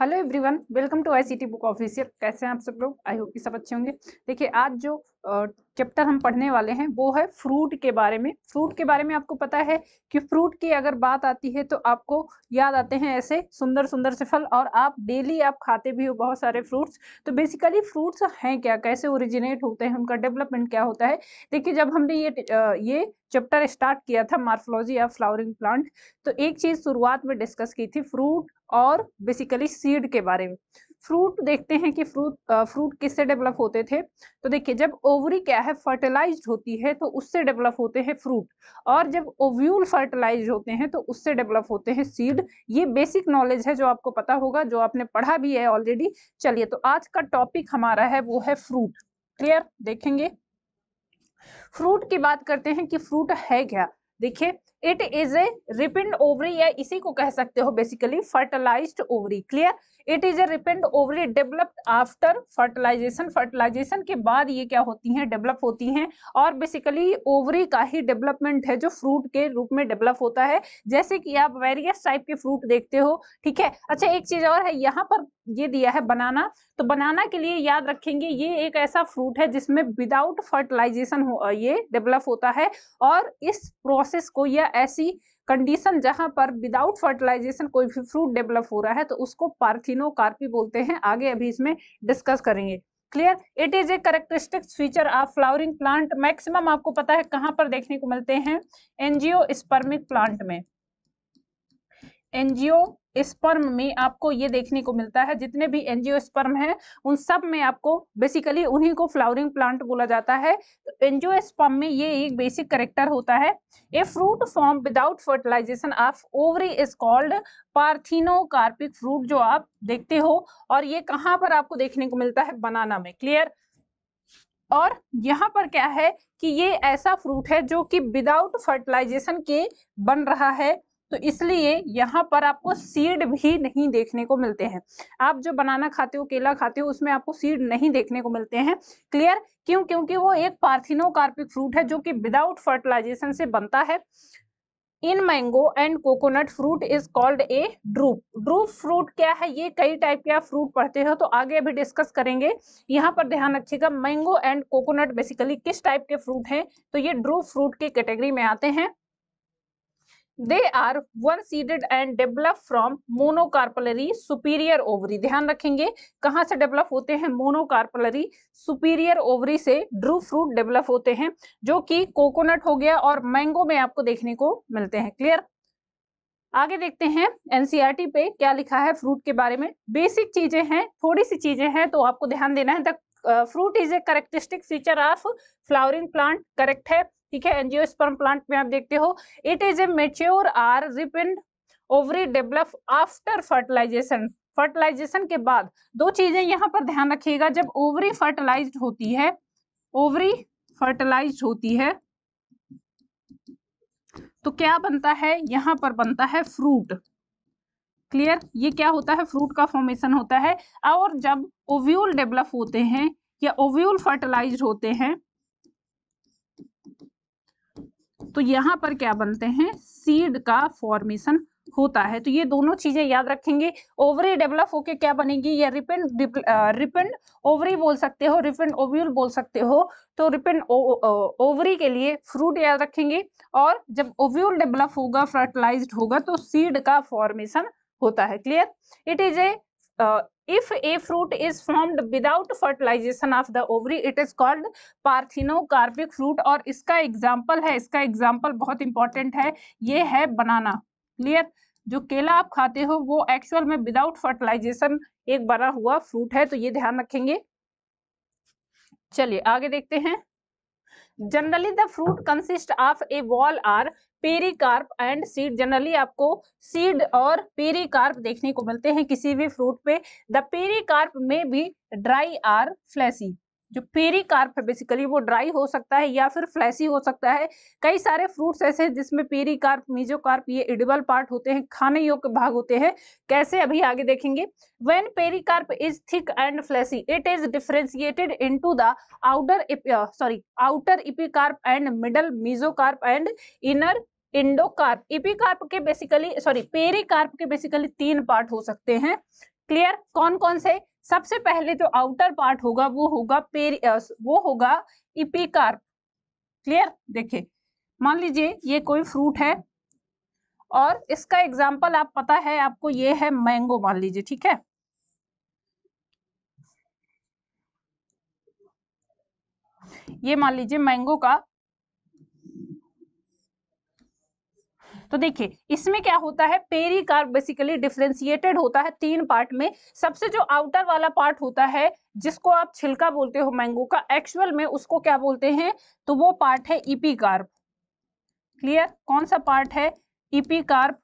Hello everyone, welcome to ICT book official. कैसे हैं आप सब लोग? आई होप कि सब अच्छे होंगे। देखिए, आज जो चैप्टर हम पढ़ने वाले हैं वो है फ्रूट के बारे में। फ्रूट के बारे में आपको पता है कि फ्रूट की अगर बात आती है तो आपको याद आते हैं ऐसे सुंदर सुंदर से फल, और आप डेली आप खाते भी हो बहुत सारे फ्रूट्स। तो बेसिकली फ्रूट्स हैं क्या, कैसे ओरिजिनेट होते हैं, उनका डेवलपमेंट क्या होता है। देखिए, जब हमने ये चैप्टर स्टार्ट किया था मॉर्फोलॉजी ऑफ फ्लावरिंग प्लांट, तो एक चीज शुरुआत में डिस्कस की थी फ्रूट और बेसिकली सीड के बारे में। फ्रूट देखते हैं कि फ्रूट किससे डेवलप होते थे। तो देखिए, जब ओवरी क्या है फर्टिलाइज्ड होती है तो उससे डेवलप होते हैं फ्रूट, और जब ओव्यूल फर्टिलाइज होते हैं तो उससे डेवलप होते हैं सीड। ये बेसिक नॉलेज है जो आपको पता होगा, जो आपने पढ़ा भी है ऑलरेडी। चलिए, तो आज का टॉपिक हमारा है वो है फ्रूट। क्लियर? देखेंगे फ्रूट की बात करते हैं कि फ्रूट है क्या। देखिए, it is a ripened ovary, या इसी को कह सकते हो basically fertilized ovary. Clear? It is a ripened ovary developed after fertilization. Fertilization के बाद ये क्या होती हैं, डेवलप होती हैं। और बेसिकली ओवरी का ही डेवलपमेंट है जो फ्रूट के रूप में डेवलप होता है। जैसे कि आप वेरियस टाइप के फ्रूट देखते हो, ठीक है। अच्छा, एक चीज और है, यहाँ पर ये दिया है बनाना। तो बनाना के लिए याद रखेंगे, ये एक ऐसा फ्रूट है जिसमें विदाउट फर्टिलाइजेशन ये डेवलप होता है। और इस प्रोसेस को, या ऐसी कंडीशन जहां पर विदाउट फर्टिलाइजेशन कोई भी फ्रूट डेवलप हो रहा है, तो उसको पार्थिनोकार्पी बोलते हैं। आगे अभी इसमें डिस्कस करेंगे। Clear? It is a characteristic feature of flowering plant. Maximum आपको पता है कहां पर देखने को मिलते हैं, एंजियोस्पर्मिक प्लांट में। एंजियोस्पर्म में आपको ये देखने को मिलता है, जितने भी एंजियोस्पर्म हैं उन सब में आपको बेसिकली उन्हीं को फ्लावरिंग प्लांट बोला जाता है। तो एंजियोस्पर्म में ये एक बेसिक कैरेक्टर होता है। A fruit form without fertilization of ovary is called parthenocarpic fruit, जो आप देखते हो। और ये कहाँ पर आपको देखने को मिलता है, बनाना में। क्लियर? और यहाँ पर क्या है कि ये ऐसा फ्रूट है जो कि विदाउट फर्टिलाइजेशन के बन रहा है, तो इसलिए यहाँ पर आपको सीड भी नहीं देखने को मिलते हैं। आप जो बनाना खाते हो, केला खाते हो, उसमें आपको सीड नहीं देखने को मिलते हैं। क्लियर? क्यों? क्योंकि वो एक पार्थिनोकार्पिक फ्रूट है जो कि विदाउट फर्टिलाइजेशन से बनता है। इन mango and coconut fruit is called a drupe. Drupe fruit क्या है, ये कई टाइप के आप फ्रूट पढ़ते हो तो आगे अभी डिस्कस करेंगे। यहाँ पर ध्यान रखिएगा, मैंगो एंड कोकोनट बेसिकली किस टाइप के फ्रूट हैं, तो ये ड्रूप फ्रूट की कैटेगरी में आते हैं। They are one seeded and develop from monocarpellary superior ovary. ध्यान रखेंगे कहां से डेवलप होते हैं, मोनोकार्पलरी सुपीरियर ओवरी से ड्रूप फ्रूट डेवलप होते हैं, जो कि कोकोनट हो गया और मैंगो में आपको देखने को मिलते हैं। क्लियर? आगे देखते हैं एनसीईआरटी पे क्या लिखा है फ्रूट के बारे में। बेसिक चीजें हैं, थोड़ी सी चीजें हैं, तो आपको ध्यान देना है। The fruit is a characteristic feature of flowering plant. Correct है, ठीक है। एंजियोस्पर्म प्लांट में आप देखते हो, it is a mature or ripened ovary develop after fertilization. Fertilization के बाद दो चीजें यहाँ पर ध्यान रखिएगा, जब ओवरी फर्टिलाइज्ड होती है, ओवरी फर्टिलाइज्ड होती है तो क्या बनता है, यहाँ पर बनता है फ्रूट। क्लियर? ये क्या होता है, फ्रूट का फॉर्मेशन होता है। और जब ओव्यूल डेवलप होते हैं या ओव्यूल फर्टिलाइज्ड होते हैं तो यहाँ पर क्या बनते हैं, सीड का फॉर्मेशन होता है। तो ये दोनों चीजें याद रखेंगे। ओवरी डेवलप होके क्या बनेगी, या रिपेंड ओवरी बोल सकते हो, रिपेंड ओव्यूल बोल सकते हो। तो रिपेंड ओवरी के लिए फ्रूट याद रखेंगे, और जब ओव्यूल डेवलप होगा, फर्टिलाइज्ड होगा, तो सीड का फॉर्मेशन होता है। Clear? It is A if a fruit is formed without fertilization of the ovary, it is called parthenocarpic fruit. और इसका एग्जाम्पल है, इसका एग्जाम्पल बहुत इंपॉर्टेंट है, ये है बनाना। क्लियर? जो केला आप खाते हो वो एक्चुअल में विदाउट फर्टिलाइजेशन एक बना हुआ फ्रूट है, तो ये ध्यान रखेंगे। चलिए आगे देखते हैं। Generally the fruit consist of a wall or pericarp and seed. Generally आपको सीड और पेरिकार्प देखने को मिलते हैं किसी भी फ्रूट पे। द पेरिकार्प में भी ड्राई आर फ्लैसी। जो पेरिकार्प है बेसिकली वो ड्राई हो सकता है या फिर फ्लैसी हो सकता है। कई सारे फ्रूट्स ऐसे हैं जिसमें पेरिकार्प, मीजोकार्प ये एडिबल पार्ट होते हैं, खाने योग्य भाग होते हैं। कैसे, अभी आगे देखेंगे। When pericarp is thick and fleshy it is differentiated into the outer epicarp and middle mesocarp and inner endocarp. Epicarp के बेसिकली पेरिकार्प के बेसिकली तीन पार्ट हो सकते हैं। क्लियर? कौन कौन से? सबसे पहले जो आउटर पार्ट होगा वो होगा इपिकार्प। क्लियर? देखिए मान लीजिए ये कोई फ्रूट है और इसका एग्जाम्पल आप पता है आपको, ये है मैंगो मान लीजिए, ठीक है। ये मान लीजिए मैंगो का, तो देखिए इसमें क्या होता है, पेरिकार्प बेसिकली डिफरेंशिएटेड होता है 3 पार्ट में। सबसे जो आउटर वाला पार्ट होता है जिसको आप छिलका बोलते हो मैंगो का, एक्चुअल में उसको क्या बोलते हैं, तो वो पार्ट है इपिकार्प। क्लियर? कौन सा पार्ट है? इपिकार्प।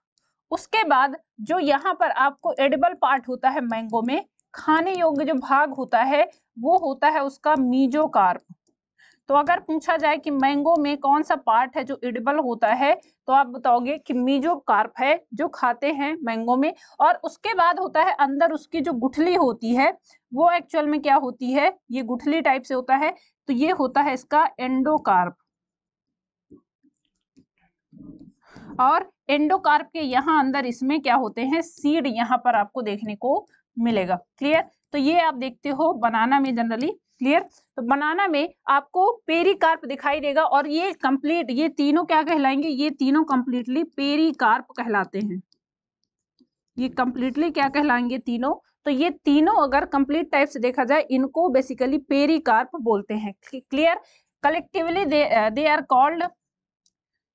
उसके बाद जो यहाँ पर आपको एडिबल पार्ट होता है मैंगो में, खाने योग्य जो भाग होता है वो होता है उसका मीजोकार्प। तो अगर पूछा जाए कि मैंगो में कौन सा पार्ट है जो एडिबल होता है, तो आप बताओगे कि मीजोकार्प है, जो खाते हैं मैंगो में। और उसके बाद होता है अंदर उसकी जो गुठली होती है वो एक्चुअल में क्या होती है, ये गुठली टाइप से होता है, तो ये होता है इसका एंडोकार्प। और एंडोकार्प के यहाँ अंदर इसमें क्या होते हैं, सीड यहाँ पर आपको देखने को मिलेगा। क्लियर? तो ये आप देखते हो बनाना में जनरली। क्लियर? तो बनाना में आपको पेरिकार्प दिखाई देगा और ये कंप्लीट, ये तीनों क्या कहलाएंगे, ये तीनों कंप्लीटली पेरिकार्प कहलाते हैं। ये कंप्लीटली क्या कहलाएंगे तीनों, तो ये तीनों अगर कंप्लीट टाइप से देखा जाए इनको बेसिकली पेरिकार्प बोलते हैं। Clear? Collectively they are called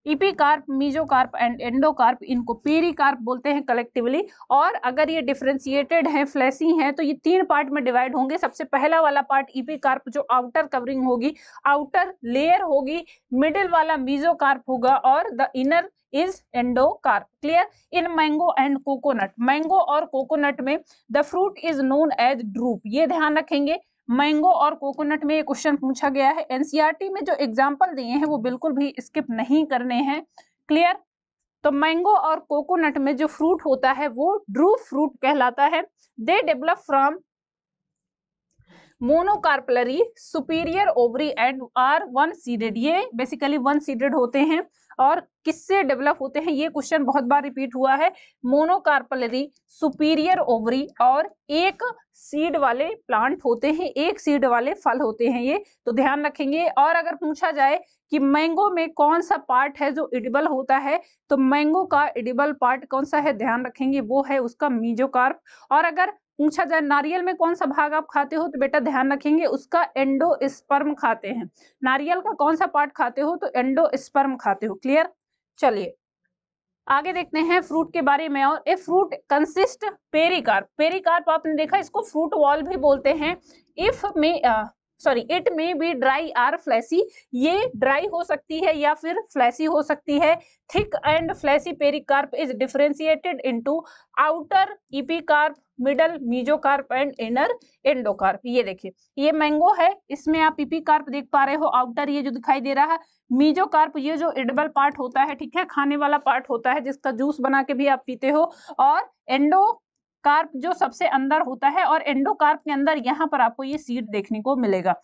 epicarp, mesocarp and endocarp, इनको पेरिकार्प बोलते हैं कलेक्टिवली। और अगर ये डिफरेंशिएटेड हैं, फ्लैशी हैं, तो ये 3 पार्ट में डिवाइड होंगे। सबसे पहला वाला पार्ट इपिकार्प जो आउटर कवरिंग होगी, आउटर लेयर होगी, मिडिल वाला मीजोकार्प होगा और the inner is endocarp. Clear? In mango and coconut, mango और कोकोनट में the fruit is known as drupe, ये ध्यान रखेंगे। मैंगो और कोकोनट में ये क्वेश्चन पूछा गया है, एनसीईआरटी में जो एग्जाम्पल दिए हैं वो बिल्कुल भी स्किप नहीं करने हैं। क्लियर? तो मैंगो और कोकोनट में जो फ्रूट होता है वो ड्रूप फ्रूट कहलाता है। They develop from monocarpellary superior ovary and are one seeded, ये बेसिकली वन सीडेड होते हैं। और किससे डेवलप होते हैं, ये क्वेश्चन बहुत बार रिपीट हुआ है। मोनोकार्पलरी, सुपीरियर ओवरी और एक सीड वाले प्लांट होते हैं, एक सीड वाले फल होते हैं ये, तो ध्यान रखेंगे। और अगर पूछा जाए कि मैंगो में कौन सा पार्ट है जो एडिबल होता है, तो मैंगो का एडिबल पार्ट कौन सा है, ध्यान रखेंगे, वो है उसका मीजोकार्प। और अगर पूछा जाए नारियल में कौन सा भाग आप खाते हो, तो बेटा ध्यान रखेंगे उसका एंडोस्पर्म खाते हैं। नारियल का कौन सा पार्ट खाते हो, तो एंडोस्पर्म खाते हो। क्लियर? चलिए आगे देखते हैं फ्रूट के बारे में। और a fruit consist pericarp, pericarp आपने देखा इसको फ्रूट वॉल भी बोलते हैं। इफ में इट में बी ड्राई आर फ्लैसी, ये ड्राई हो सकती है या फिर फ्लैसी हो सकती है। Thick and fleshy pericarp is differentiated into outer epicarp, middle mesocarp and inner endocarp. ये देखिए ये मैंगो है, इसमें आप इपिकार्प देख पा रहे हो, आउटर ये जो दिखाई दे रहा है। मीजोकार्प ये जो एडिबल पार्ट होता है, ठीक है, खाने वाला पार्ट होता है जिसका जूस बना के भी आप पीते हो। और एंडोकार्प जो सबसे अंदर होता है, और एंडोकार्प के अंदर यहाँ पर आपको ये सीड देखने को मिलेगा।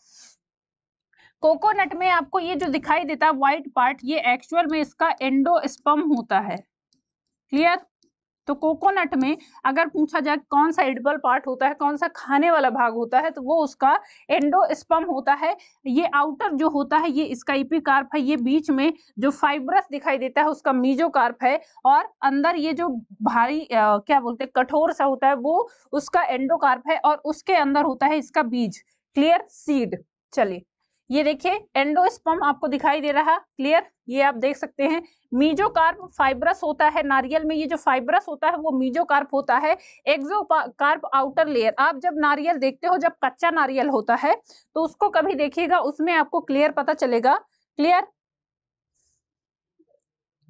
कोकोनट में आपको ये जो दिखाई देता है व्हाइट पार्ट, ये एक्चुअल में इसका एंडोस्पर्म होता है। क्लियर? तो कोकोनट में अगर पूछा जाए कौन सा एडिबल पार्ट होता है, कौन सा खाने वाला भाग होता है, तो वो उसका एंडोस्पर्म होता है। ये आउटर जो होता है ये इसका इपिकार्प है, ये बीच में जो फाइब्रस दिखाई देता है उसका मीजोकार्प है, और अंदर ये जो भारी क्या बोलते हैं कठोर सा होता है वो उसका एंडोकार्प है, और उसके अंदर होता है इसका बीज। क्लियर? सीड। चलिए ये देखिए एंडोस्पर्म आपको दिखाई दे रहा। क्लियर? ये आप देख सकते हैं। मीजोकार्प फाइब्रस होता है, नारियल में ये जो फाइब्रस होता है वो मीजोकार्प होता है। एक्सोकार्प आउटर लेयर, आप जब नारियल देखते हो, जब कच्चा नारियल होता है तो उसको कभी देखिएगा, उसमें आपको क्लियर पता चलेगा। क्लियर?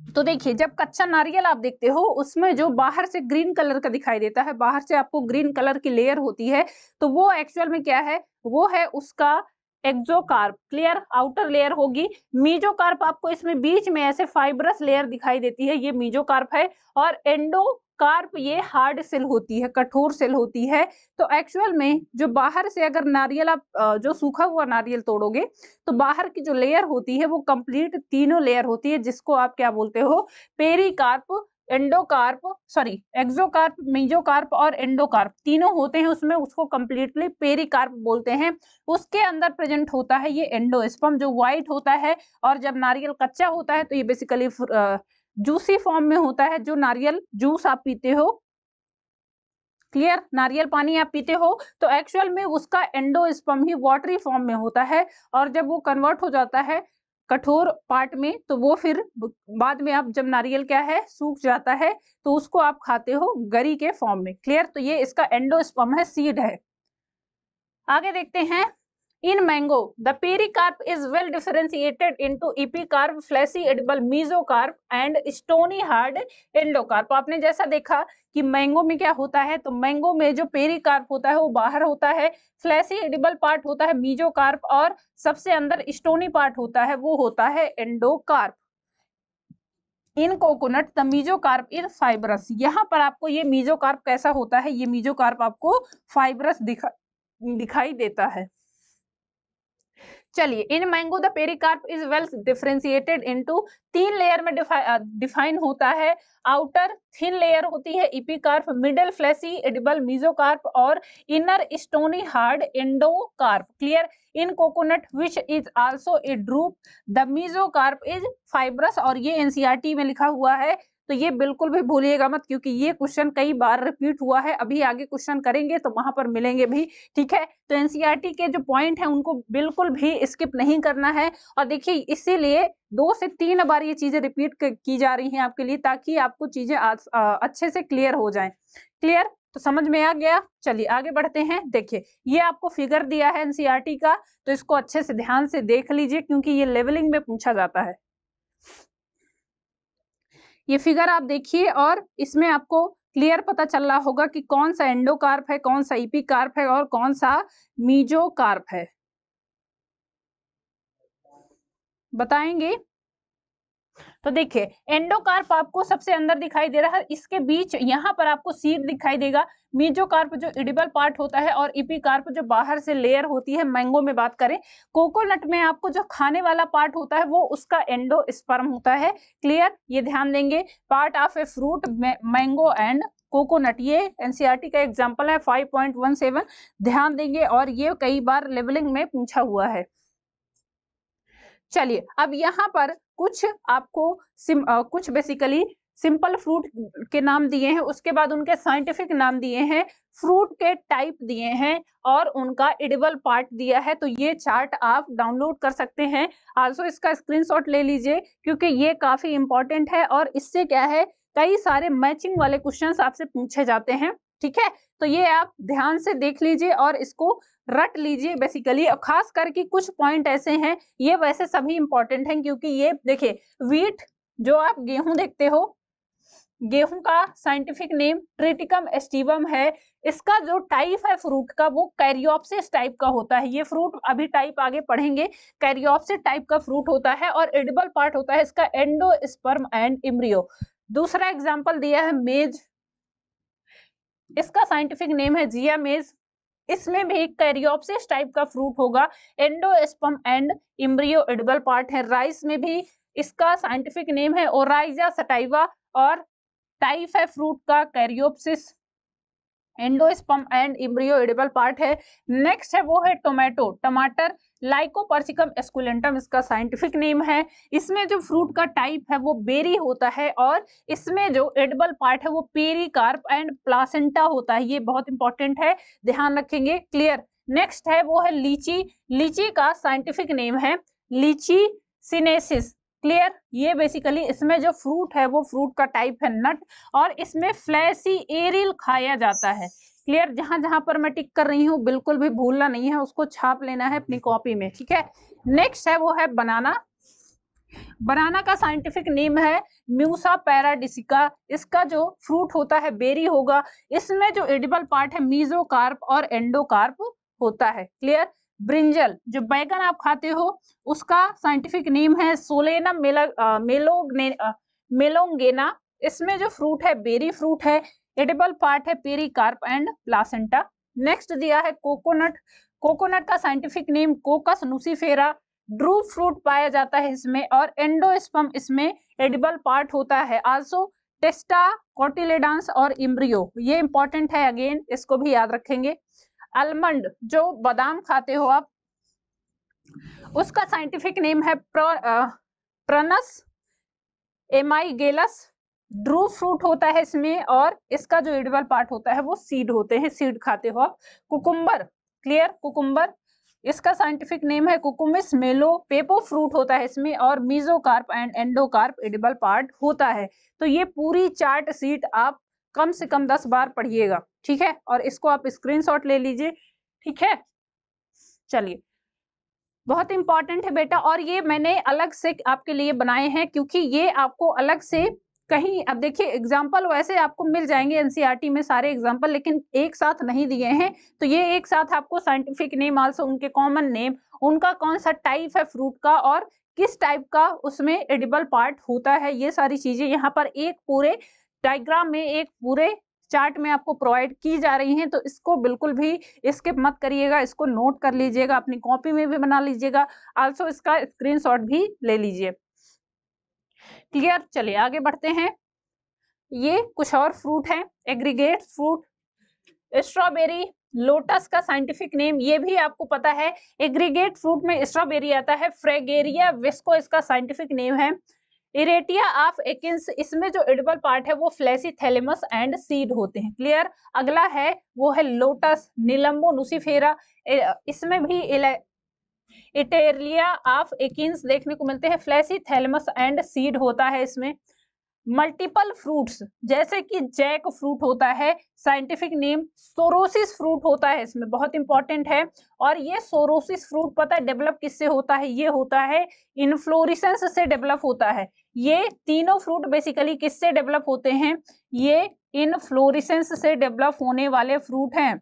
तो देखिए जब कच्चा नारियल आप देखते हो उसमें जो बाहर से ग्रीन कलर का दिखाई देता है, बाहर से आपको ग्रीन कलर की लेयर होती है, तो वो एक्चुअल में क्या है, वो है उसका एक्सोकार्प। क्लियर? आउटर लेयर होगी। मीजोकार्प आपको इसमें बीच में ऐसे फाइब्रस लेयर दिखाई देती है, ये मीजोकार्प है। और एंडोकार्प ये हार्ड सेल होती है, कठोर सेल होती है। तो एक्चुअल में जो बाहर से अगर नारियल आप जो सूखा हुआ नारियल तोड़ोगे तो बाहर की जो लेयर होती है वो कंप्लीट तीनों लेयर होती है, जिसको आप क्या बोलते हो, पेरिकार्प एक्सोकार्प, मेसोकार्प और एंडोकार्प तीनों होते हैं उसमें, उसको कंप्लीटली पेरिकार्प बोलते हैं। उसके अंदर प्रेजेंट होता है ये एंडोस्पर्म जो व्हाइट होता है, और जब नारियल कच्चा होता है तो ये बेसिकली जूसी फॉर्म में होता है। जो नारियल जूस आप पीते हो, क्लियर, नारियल पानी आप पीते हो तो एक्चुअल में उसका एंडोस्पर्म ही वाटरी फॉर्म में होता है, और जब वो कन्वर्ट हो जाता है कठोर पार्ट में तो वो फिर बाद में आप जब नारियल क्या है सूख जाता है तो उसको आप खाते हो गरी के फॉर्म में। क्लियर, तो ये इसका एंडोस्पर्म है, सीड है। आगे देखते हैं, in mango the pericarp is well differentiated into epicarp, fleshy edible, mesocarp and stony hard endocarp. आपने जैसा देखा कि मैंगो में क्या होता है, तो मैंगो में जो पेरिकार्प होता है वो बाहर होता है, फ्लैशी एडिबल पार्ट होता है मेसोकार्प, और सबसे अंदर स्टोनी पार्ट होता है वो होता है endocarp. In coconut the mesocarp is fibrous. यहाँ पर आपको ये मेसोकार्प कैसा होता है, ये मेसोकार्प आपको फाइब्रस दिखाई देता है। चलिए, in mango the pericarp is well differentiated into, 3 layer में डिफाइन होता है। आउटर थिन लेयर होती है epicarp, middle fleshy edible mesocarp, और inner stony hard endocarp. Clear, in coconut which is also a drupe the mesocarp is fibrous. और ये NCERT में लिखा हुआ है, तो ये बिल्कुल भी भूलिएगा मत, क्योंकि ये क्वेश्चन कई बार रिपीट हुआ है, अभी आगे क्वेश्चन करेंगे तो वहां पर मिलेंगे भी। ठीक है, तो एनसीईआरटी के जो पॉइंट है उनको बिल्कुल भी स्किप नहीं करना है। और देखिए इसीलिए 2 से 3 बार ये चीजें रिपीट की जा रही हैं आपके लिए, ताकि आपको चीजें अच्छे से क्लियर हो जाएं। क्लियर, तो समझ में आ गया। चलिए आगे बढ़ते हैं। देखिए ये आपको फिगर दिया है एनसीईआरटी का, तो इसको अच्छे से ध्यान से देख लीजिए, क्योंकि ये लेवलिंग में पूछा जाता है। ये फिगर आप देखिए और इसमें आपको क्लियर पता चल रहा होगा कि कौन सा एंडोकार्प है, कौन सा एपिकार्प है और कौन सा मेसोकार्प है, बताएंगे। तो देखिए एंडोकार्प आपको सबसे अंदर दिखाई दे रहा है, इसके बीच यहाँ पर आपको सीड दिखाई देगा। मेसोकार्प जो एडिबल पार्ट होता है, और एपिकार्प जो बाहर से लेयर होती है। मैंगो में बात करें, कोकोनट में आपको जो खाने वाला पार्ट होता है वो उसका एंडोस्पर्म होता है। क्लियर, ये ध्यान देंगे। Part of a fruit, mango and coconut, ये एनसीईआरटी का एग्जांपल है 5.17, ध्यान देंगे। और ये कई बार लेवलिंग में पूछा हुआ है। चलिए अब यहाँ पर कुछ आपको कुछ बेसिकली सिंपल फ्रूट के नाम दिए हैं, उसके बाद उनके साइंटिफिक नाम दिए हैं, फ्रूट के टाइप दिए हैं, और उनका एडिबल पार्ट दिया है। तो ये चार्ट आप डाउनलोड कर सकते हैं, आल्सो इसका स्क्रीनशॉट ले लीजिए, क्योंकि ये काफी इंपॉर्टेंट है और इससे क्या है कई सारे मैचिंग वाले क्वेश्चंस आपसे पूछे जाते हैं। ठीक है, तो ये आप ध्यान से देख लीजिए और इसको रट लीजिए बेसिकली। खास करके कुछ पॉइंट ऐसे हैं, ये वैसे सभी इंपॉर्टेंट हैं, क्योंकि ये देखिए वीट, जो आप गेहूं देखते हो, गेहूं का साइंटिफिक नेम ट्रिटिकम एस्टिवम है। इसका जो टाइप है फ्रूट का वो कैरियोप्सिस टाइप का होता है। ये फ्रूट अभी टाइप आगे पढ़ेंगे, कैरियोप्सिस टाइप का फ्रूट होता है, और एडिबल पार्ट होता है इसका एंडोस्पर्म एंड एम्ब्रियो। दूसरा एग्जाम्पल दिया है मेज, इसका साइंटिफिक नेम है जिया मेज। इसमें भी कैरियोप्सिस टाइप का फ्रूट होगा, endosperm and embryo edible part है। राइस में भी इसका साइंटिफिक नेम है ओराइजा सटाइवा, और टाइप है फ्रूट का caryopsis, endosperm and embryo edible part है। नेक्स्ट है वो है टोमेटो, टमाटर, लाइकोपर्सिकम एस्कुलेंटम इसका साइंटिफिक नेम है। इसमें जो फ्रूट का टाइप है वो बेरी होता है, और इसमें जो एडिबल पार्ट है वो पेरिकार्प एंड प्लासेंटा होता है। ये बहुत इंपॉर्टेंट है, ध्यान रखेंगे। क्लियर, नेक्स्ट है वो है लीची, लीची का साइंटिफिक नेम है लीची सिनेसिस। क्लियर, ये बेसिकली इसमें जो फ्रूट है वो फ्रूट का टाइप है नट, और इसमें फ्लैशी एरिल खाया जाता है। क्लियर, जहां जहां पर मैं टिक कर रही हूँ बिल्कुल भी भूलना नहीं है, उसको छाप लेना है अपनी कॉपी में। ठीक है, नेक्स्ट है वो है बनाना, बनाना का साइंटिफिक नेम है म्यूसा पैराडिसिका। इसका जो फ्रूट होता है बेरी होगा, इसमें जो एडिबल पार्ट है मेसोकार्प और एंडोकार्प होता है। क्लियर, ब्रिंजल, जो बैगन आप खाते हो, उसका साइंटिफिक नेम है सोलेनम मेलोंगेना। इसमें जो फ्रूट है बेरी फ्रूट है, एडिबल पार्ट है पेरिकार्प एंड प्लासेंटा। नेक्स्ट दिया है कोकोनट, कोकोनट का scientific name Cocos nucifera, drupe fruit पाया जाता है इसमें, और एंडोस्पर्म इसमें एडिबल पार्ट होता है। आल्सो टेस्टा, कोटिलेडन्स और इम्ब्रियो, ये इंपॉर्टेंट है, अगेन इसको भी याद रखेंगे। आलमंड, जो बादाम खाते हो आप, उसका साइंटिफिक नेम है प्रनस एमाइगेलस। ड्रू फ्रूट होता है इसमें, और इसका जो एडिबल पार्ट होता है वो सीड होते हैं, सीड खाते हो आप। कुकुम्बर, क्लियर, कुकुम्बर, इसका साइंटिफिक नेम है कुकुमिस मेलो। पेपो फ्रूट होता है इसमें, और mesocarp and endocarp edible part होता है। तो ये पूरी चार्ट शीट आप कम से कम 10 बार पढ़िएगा, ठीक है, और इसको आप स्क्रीनशॉट ले लीजिए, ठीक है। चलिए, बहुत इंपॉर्टेंट है बेटा, और ये मैंने अलग से आपके लिए बनाए हैं, क्योंकि ये आपको अलग से कहीं, अब देखिए एग्जाम्पल वैसे आपको मिल जाएंगे एनसीईआरटी में सारे एग्जाम्पल, लेकिन एक साथ नहीं दिए हैं, तो ये एक साथ आपको साइंटिफिक नेम आल्सो, उनके कॉमन नेम, उनका कौन सा टाइप है फ्रूट का, और किस टाइप का उसमें एडिबल पार्ट होता है, ये सारी चीजें यहाँ पर एक पूरे डायग्राम में, एक पूरे चार्ट में आपको प्रोवाइड की जा रही हैं। तो इसको बिल्कुल भी स्किप मत करिएगा, इसको नोट कर लीजिएगा, अपनी कॉपी में भी बना लीजिएगा, आल्सो इसका स्क्रीनशॉट भी ले लीजिए, क्लियर। चलिए आगे बढ़ते हैं। ये कुछ और फ्रूट है, एग्रीगेट फ्रूट, स्ट्रॉबेरी, लोटस का साइंटिफिक नेम ये भी आपको पता है, एग्रीगेट फ्रूट में स्ट्रॉबेरी आता है, फ्रेगेरिया विस्को इसका साइंटिफिक नेम है। इरेटिया ऑफ एकिन्स, इसमें जो एडिबल पार्ट है वो फ्लैसी थैलेमस एंड सीड होते हैं, क्लियर। अगला है वो है लोटस, निलम्बो नुसिफेरा, इसमें भी इटेरिया ऑफ एकिन्स देखने को मिलते हैं, फ्लैसी थैलेमस एंड सीड होता है इसमें। मल्टीपल फ्रूट्स, जैसे कि जैक फ्रूट होता है, साइंटिफिक नेम सोरोसिस फ्रूट होता है इसमें, बहुत इंपॉर्टेंट है। और ये सोरोसिस फ्रूट पता है डेवलप किससे होता है, ये होता है इन्फ्लोरेसेंस से डेवलप होता है। ये तीनों फ्रूट बेसिकली किससे डेवलप होते हैं, ये इन्फ्लोरेसेंस से डेवलप होने वाले फ्रूट हैं।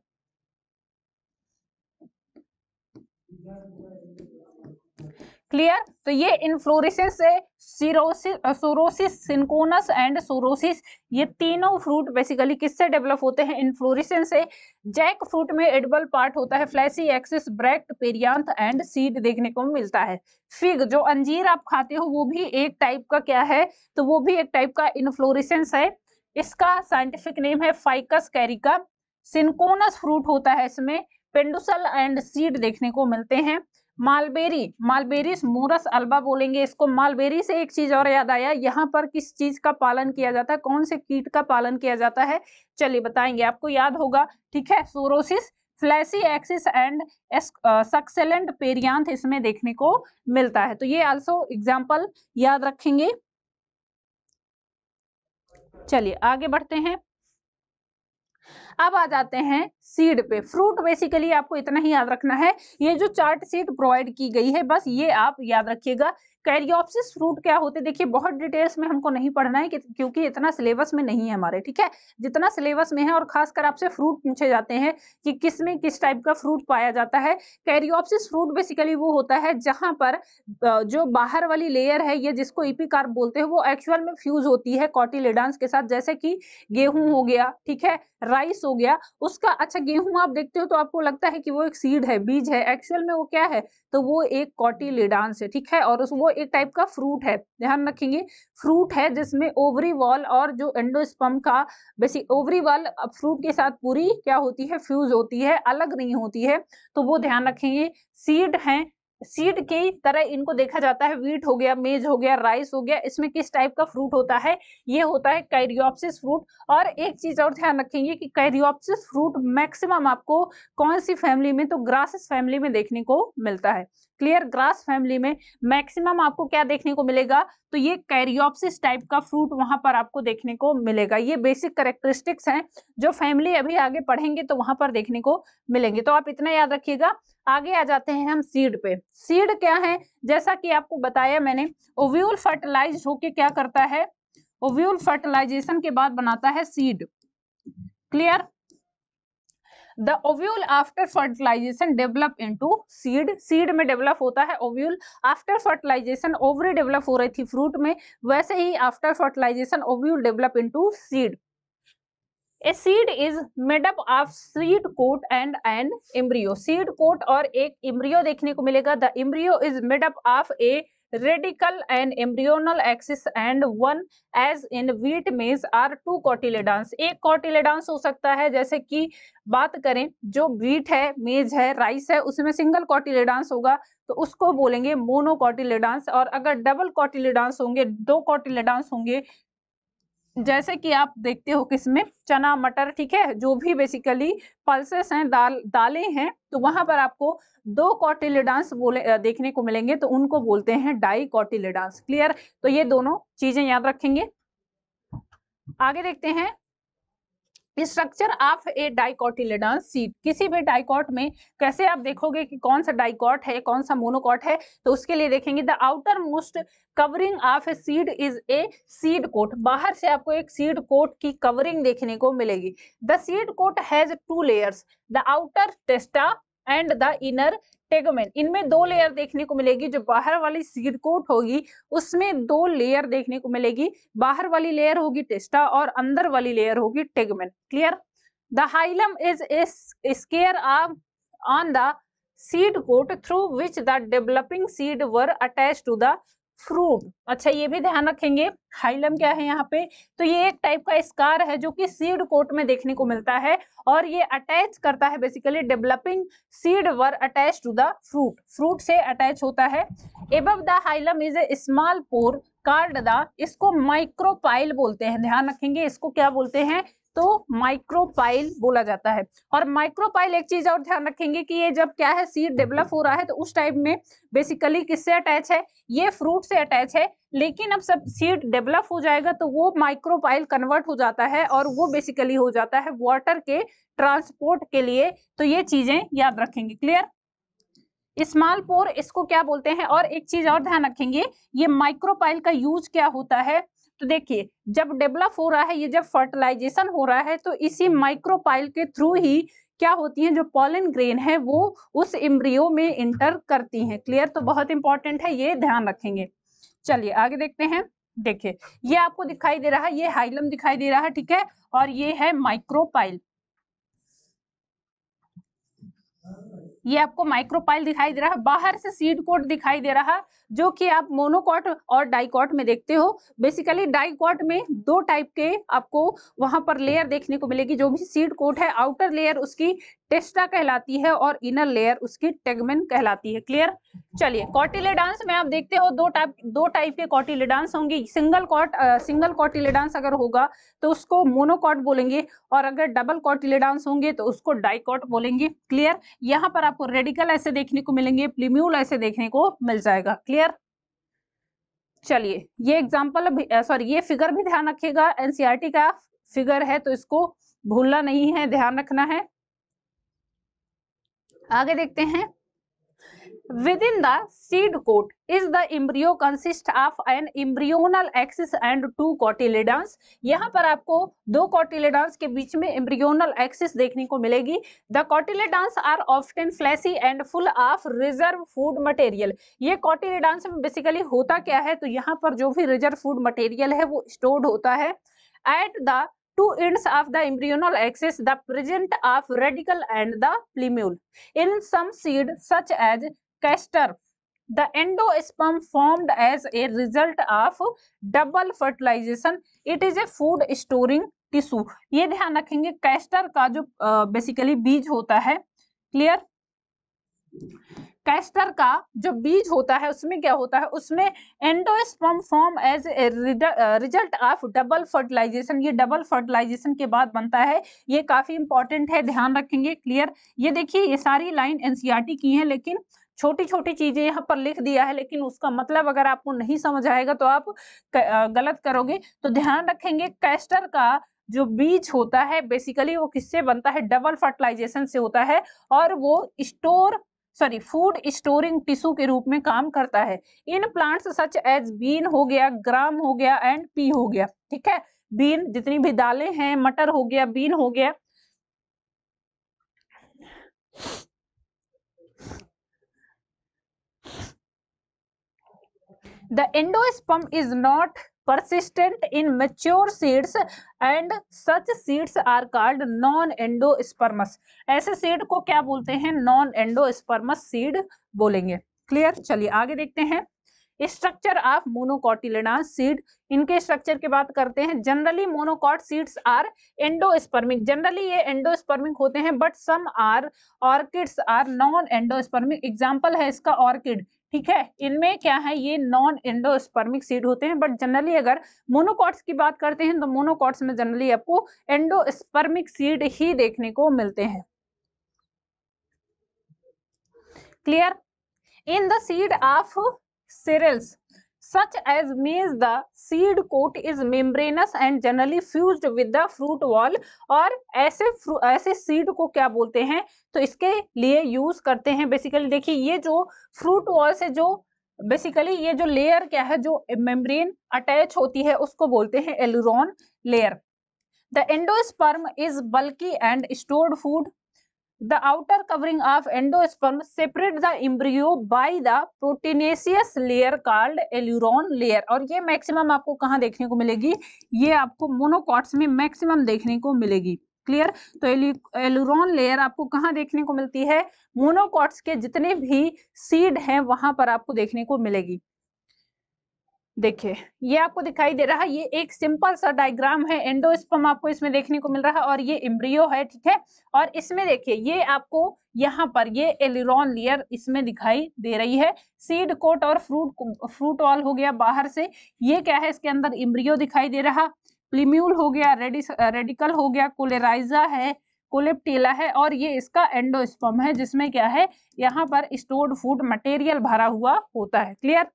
क्लियर, तो ये इन्फ्लोरेसेंस से सोरोसिस, सिंकोनस एंड सोरोसिस, ये तीनों फ्रूट बेसिकली किससे डेवलप होते हैं, इन्फ्लोरेसेंस से। जैक फ्रूट में एडिबल पार्ट होता है fleshy axis, bract, perianth and seed देखने को मिलता है। फिग, जो अंजीर आप खाते हो, वो भी एक टाइप का क्या है, तो वो भी एक टाइप का इन्फ्लोरेसेंस है, इसका साइंटिफिक नेम है फाइकस कैरिका। सिंकोनस फ्रूट होता है इसमें, पेंडुसल एंड सीड देखने को मिलते हैं। मालबेरी, मालबेरीस मोरस अल्बा बोलेंगे इसको। मालबेरी से एक चीज और याद आया, यहाँ पर किस चीज का पालन किया जाता है, कौन से कीट का पालन किया जाता है, चलिए बताएंगे, आपको याद होगा, ठीक है। Sorosis, fleshy axis and succulent perianth इसमें देखने को मिलता है, तो ये आल्सो एग्जाम्पल याद रखेंगे। चलिए आगे बढ़ते हैं। अब आ जाते हैं सीड पे। फ्रूट बेसिकली आपको इतना ही याद रखना है, ये जो चार्ट शीट प्रोवाइड की गई है बस ये आप याद रखिएगा। कैरियोप्सिस फ्रूट क्या होते हैं, देखिए बहुत डिटेल्स में हमको नहीं पढ़ना है क्योंकि इतना सिलेबस में नहीं है हमारे, ठीक है। जितना सिलेबस में है, और खासकर आपसे फ्रूट पूछे जाते हैं कि किस में किस टाइप का फ्रूट पाया जाता है। कैरियोप्सिस फ्रूट बेसिकली वो होता है जहां पर जो बाहर वाली लेयर है, ये जिसको इपिकार्प बोलते हैं, वो एक्चुअल में फ्यूज होती है कोटिलेडन्स के साथ, जैसे कि गेहूं हो गया, ठीक है, राइस हो गया उसका। अच्छा, गेहूं आप देखते हो तो आपको लगता है कि वो एक सीड है, बीज है, एक्चुअल में वो क्या है, तो वो एक कोटिलेडन्स है, ठीक है, और वो एक टाइप का फ्रूट है, ध्यान रखेंगे। फ्रूट है जिसमें ओवरी वॉल और जो एंडोस्पर्म का बेसिक ओवरी वॉल फ्रूट के साथ पूरी क्या होती है, फ्यूज होती है, अलग नहीं होती है, तो वो ध्यान रखेंगे। सीड है, सीड की तरह इनको देखा जाता है, व्हीट हो गया, मेज हो गया, राइस हो गया, इसमें किस टाइप का फ्रूट होता है, ये होता है कैरियोप्सिस फ्रूट। और एक चीज और ध्यान रखेंगे कि कैरियोप्सिस फ्रूट मैक्सिमम आपको कौन सी फैमिली में, तो ग्रासेस फैमिली में देखने को मिलता है, क्लियर। ग्रास फैमिली में मैक्सिमम आपको क्या देखने को मिलेगा, तो ये कैरियोप्सिस टाइप का फ्रूट वहां पर आपको देखने को मिलेगा। ये बेसिक कैरेक्टरिस्टिक्स हैं जो फैमिली अभी आगे पढ़ेंगे तो वहां पर देखने को मिलेंगे, तो आप इतना याद रखिएगा। आगे आ जाते हैं हम सीड पे। सीड क्या है, जैसा कि आपको बताया मैंने, ओव्यूल फर्टिलाइज होके क्या करता है, ओव्यूल फर्टिलाइजेशन के बाद बनाता है seed, clear. The ovule after fertilization develop into seed, seed में डेवलप होता है ovule. After fertilization ovary develop हो रही थी फ्रूट में, वैसे ही after fertilization ovule develop into seed. A seed is made up of seed coat and an embryo. Seed coat और एक embryo देखने को मिलेगा. The embryo is made up of a radicle and embryonal axis and one as in wheat maize or two cotyledons. एक cotyledons हो सकता है, जैसे कि बात करें जो व्हीट है, मेज है, राइस है, उसमें सिंगल कोटिलेडॉन्स होगा तो उसको बोलेंगे मोनोकोटिलेडॉन्स। और अगर डबल कोटिलेडॉन्स होंगे, दो कोटिलेडॉन्स होंगे, जैसे कि आप देखते हो किसमें, चना, मटर, ठीक है, जो भी बेसिकली पल्सेस हैं, दालें हैं, तो वहां पर आपको दो कोटिलेडॉन्स बोले देखने को मिलेंगे, तो उनको बोलते हैं डाई कोटिलेडॉन्स। क्लियर? तो ये दोनों चीजें याद रखेंगे। आगे देखते हैं स्ट्रक्चर ऑफ ए डाइकोटिलेडॉन सीड। किसी भी डाइकोट में कैसे आप देखोगे कि कौन सा डाइकोट है, कौन सा मोनोकोट है, तो उसके लिए देखेंगे the outermost covering of a seed is a seed coat. बाहर से आपको एक सीड कोट की कवरिंग देखने को मिलेगी। The seed coat has two layers, the outer testa and the inner tegmen. इनमें दो लेयर देखने को मिलेगी। जो बाहर वाली सीड कोट होगी उसमें दो लेयर देखने को मिलेगी। बाहर वाली लेयर होगी टेस्टा और अंदर वाली लेयर होगी tegmen. Clear? The hilum is a scar on the seed coat through which the developing seed were attach to the fruit. अच्छा, ये भी ध्यान रखेंगे, हाइलम क्या है यहाँ पे, तो ये एक टाइप का स्कार है जो कि सीड कोट में देखने को मिलता है और ये अटैच करता है basically developing seed were attach to the fruit, fruit से अटैच होता है। Above the hilum is a small pore called the, इसको माइक्रोपाइल बोलते हैं, ध्यान रखेंगे, इसको क्या बोलते हैं, तो माइक्रोपाइल बोला जाता है। और माइक्रोपाइल एक चीज और ध्यान रखेंगे कि ये जब क्या है, सीड डेवलप हो रहा है तो उस टाइम में बेसिकली किससे अटैच है, ये फ्रूट से अटैच है, लेकिन अब सब सीड डेवलप हो जाएगा तो वो माइक्रोपाइल कन्वर्ट हो जाता है और वो बेसिकली हो जाता है वाटर के ट्रांसपोर्ट के लिए। तो ये चीजें याद रखेंगे। क्लियर? स्मॉल पोर इसको क्या बोलते हैं। और एक चीज और ध्यान रखेंगे, ये माइक्रोपाइल का यूज क्या होता है, तो देखिए जब डेवलप हो रहा है, ये जब फर्टिलाइजेशन हो रहा है तो इसी माइक्रोपाइल के थ्रू ही क्या होती है, जो पॉलन ग्रेन है वो उस एम्ब्रियो में इंटर करती हैं। क्लियर? तो बहुत इंपॉर्टेंट है, ये ध्यान रखेंगे। चलिए आगे देखते हैं। देखिए ये आपको दिखाई दे रहा है, ये हाइलम दिखाई दे रहा है, ठीक है, और ये है माइक्रोपाइल। ये आपको माइक्रोपाइल दिखाई दे रहा है, बाहर से सीड कोट दिखाई दे रहा है, जो कि आप मोनोकोट और डाइकोट में देखते हो। बेसिकली डाइकोट में दो टाइप के आपको वहां पर लेयर देखने को मिलेगी। जो भी सीड कोट है, आउटर लेयर उसकी टेस्टा कहलाती है और इनर लेयर उसकी टेगमेन कहलाती है। क्लियर? चलिए कोटिलेडॉन्स में आप देखते हो दो टाइप के कोटिलेडॉन्स होंगे। सिंगल कोटिलेडॉन्स अगर होगा तो उसको मोनोकोट बोलेंगे, और अगर डबल कोटिलेडॉन्स होंगे तो उसको डाइकोट बोलेंगे। क्लियर? यहाँ पर आपको रेडिकल ऐसे देखने को मिलेंगे, प्लीम्यूल ऐसे देखने को मिल जाएगा। क्लियर? चलिए ये एग्जांपल ये फिगर भी ध्यान रखिएगा, एनसीईआरटी का फिगर है तो इसको भूलना नहीं है, ध्यान रखना है। आगे देखते हैं। Within the seed coat is the embryo consist of an embryonal axis and two cotyledons। यहाँ पर आपको दो cotyledons के बीच में embryonal axis देखने को मिलेगी। The cotyledons are often fleshy and full of reserve food material। ये cotyledons में बेसिकली होता क्या है, तो यहाँ पर जो भी reserve food material है वो stored होता है। At the two ends of the embryonal axis the present of radicle and the plumule। In some seed such as castor, the endosperm formed as a result of double fertilization, it is a food storing tissue। ये ध्यान रखेंगे, castor का जो basically बीज होता है, clear, castor का जो बीज होता है उसमें क्या होता है, उसमें endosperm form as a result of double fertilization. ये डबल फर्टिलाइजेशन के बाद बनता है, ये काफी इंपॉर्टेंट है, ध्यान रखेंगे। क्लियर? ये देखिए ये सारी लाइन एनसीईआरटी की है, लेकिन छोटी छोटी चीजें यहाँ पर लिख दिया है, लेकिन उसका मतलब अगर आपको नहीं समझ आएगा तो आप गलत करोगे। तो ध्यान रखेंगे कैस्टर का जो बीज होता है बेसिकली वो किससे बनता है, डबल फर्टिलाइजेशन से होता है, और वो फूड स्टोरिंग टिश्यू के रूप में काम करता है। In plants such as bean हो गया, ग्राम हो गया एंड पी हो गया। ठीक है, बीन जितनी भी दालें हैं, मटर हो गया, बीन हो गया। The endosperm is not persistent in mature seeds and such seeds are called non-endospermous। ऐसे सीड को क्या बोलते हैं, नॉन एंडोस्पर्मस सीड बोलेंगे। क्लियर? चलिए आगे देखते हैं। स्ट्रक्चर ऑफ मोनोकोटिलेडॉन्स सीड, इनके स्ट्रक्चर की बात करते हैं। Generally monocot seeds are endospermic, जनरली ये एंडोस्पर्मिक होते हैं, but some are orchids are non endospermic. Example है इसका ऑर्किड, ठीक है, इनमें क्या है, ये नॉन एंडोस्पर्मिक सीड होते हैं। बट जनरली अगर मोनोकॉट्स की बात करते हैं तो मोनोकॉट्स में जनरली आपको एंडोस्पर्मिक सीड ही देखने को मिलते हैं। Clear? In the seed of cereals such as maize, the seed coat is membranous and generally fused with the fruit wall। और ऐसे सीड को क्या बोलते हैं, तो इसके लिए यूज करते हैं बेसिकली, देखिए ये जो फ्रूट वॉल से जो बेसिकली ये जो लेयर क्या है, जो मेम्ब्रेन अटैच होती है, उसको बोलते हैं aleurone layer. The endosperm is bulky and stored food. The outer covering of endosperm separate the embryo by the proteinaceous layer called aileron layer। और ये मैक्सिमम आपको कहाँ देखने को मिलेगी, ये आपको मोनोकॉट्स में मैक्सिमम देखने को मिलेगी। क्लियर? तो एलुरोन लेयर आपको कहाँ देखने को मिलती है, मोनोकॉट्स के जितने भी सीड हैं वहां पर आपको देखने को मिलेगी। देखिए ये आपको दिखाई दे रहा है, ये एक सिंपल सा डायग्राम है, एंडोस्पर्म आपको इसमें देखने को मिल रहा है और ये एम्ब्रियो है, ठीक है। और इसमें देखिए ये आपको यहाँ पर ये एलिरॉन लेयर इसमें दिखाई दे रही है। सीड कोट और फ्रूट वॉल हो गया बाहर से, ये क्या है, इसके अंदर एम्ब्रियो दिखाई दे रहा, प्लीम्यूल हो गया, रेडिकल हो गया, कोलेराइजा है, कोलेप्टिला है, और ये इसका एंडोस्पर्म है जिसमें क्या है, यहाँ पर स्टोर्ड फूड मटेरियल भरा हुआ होता है। क्लियर?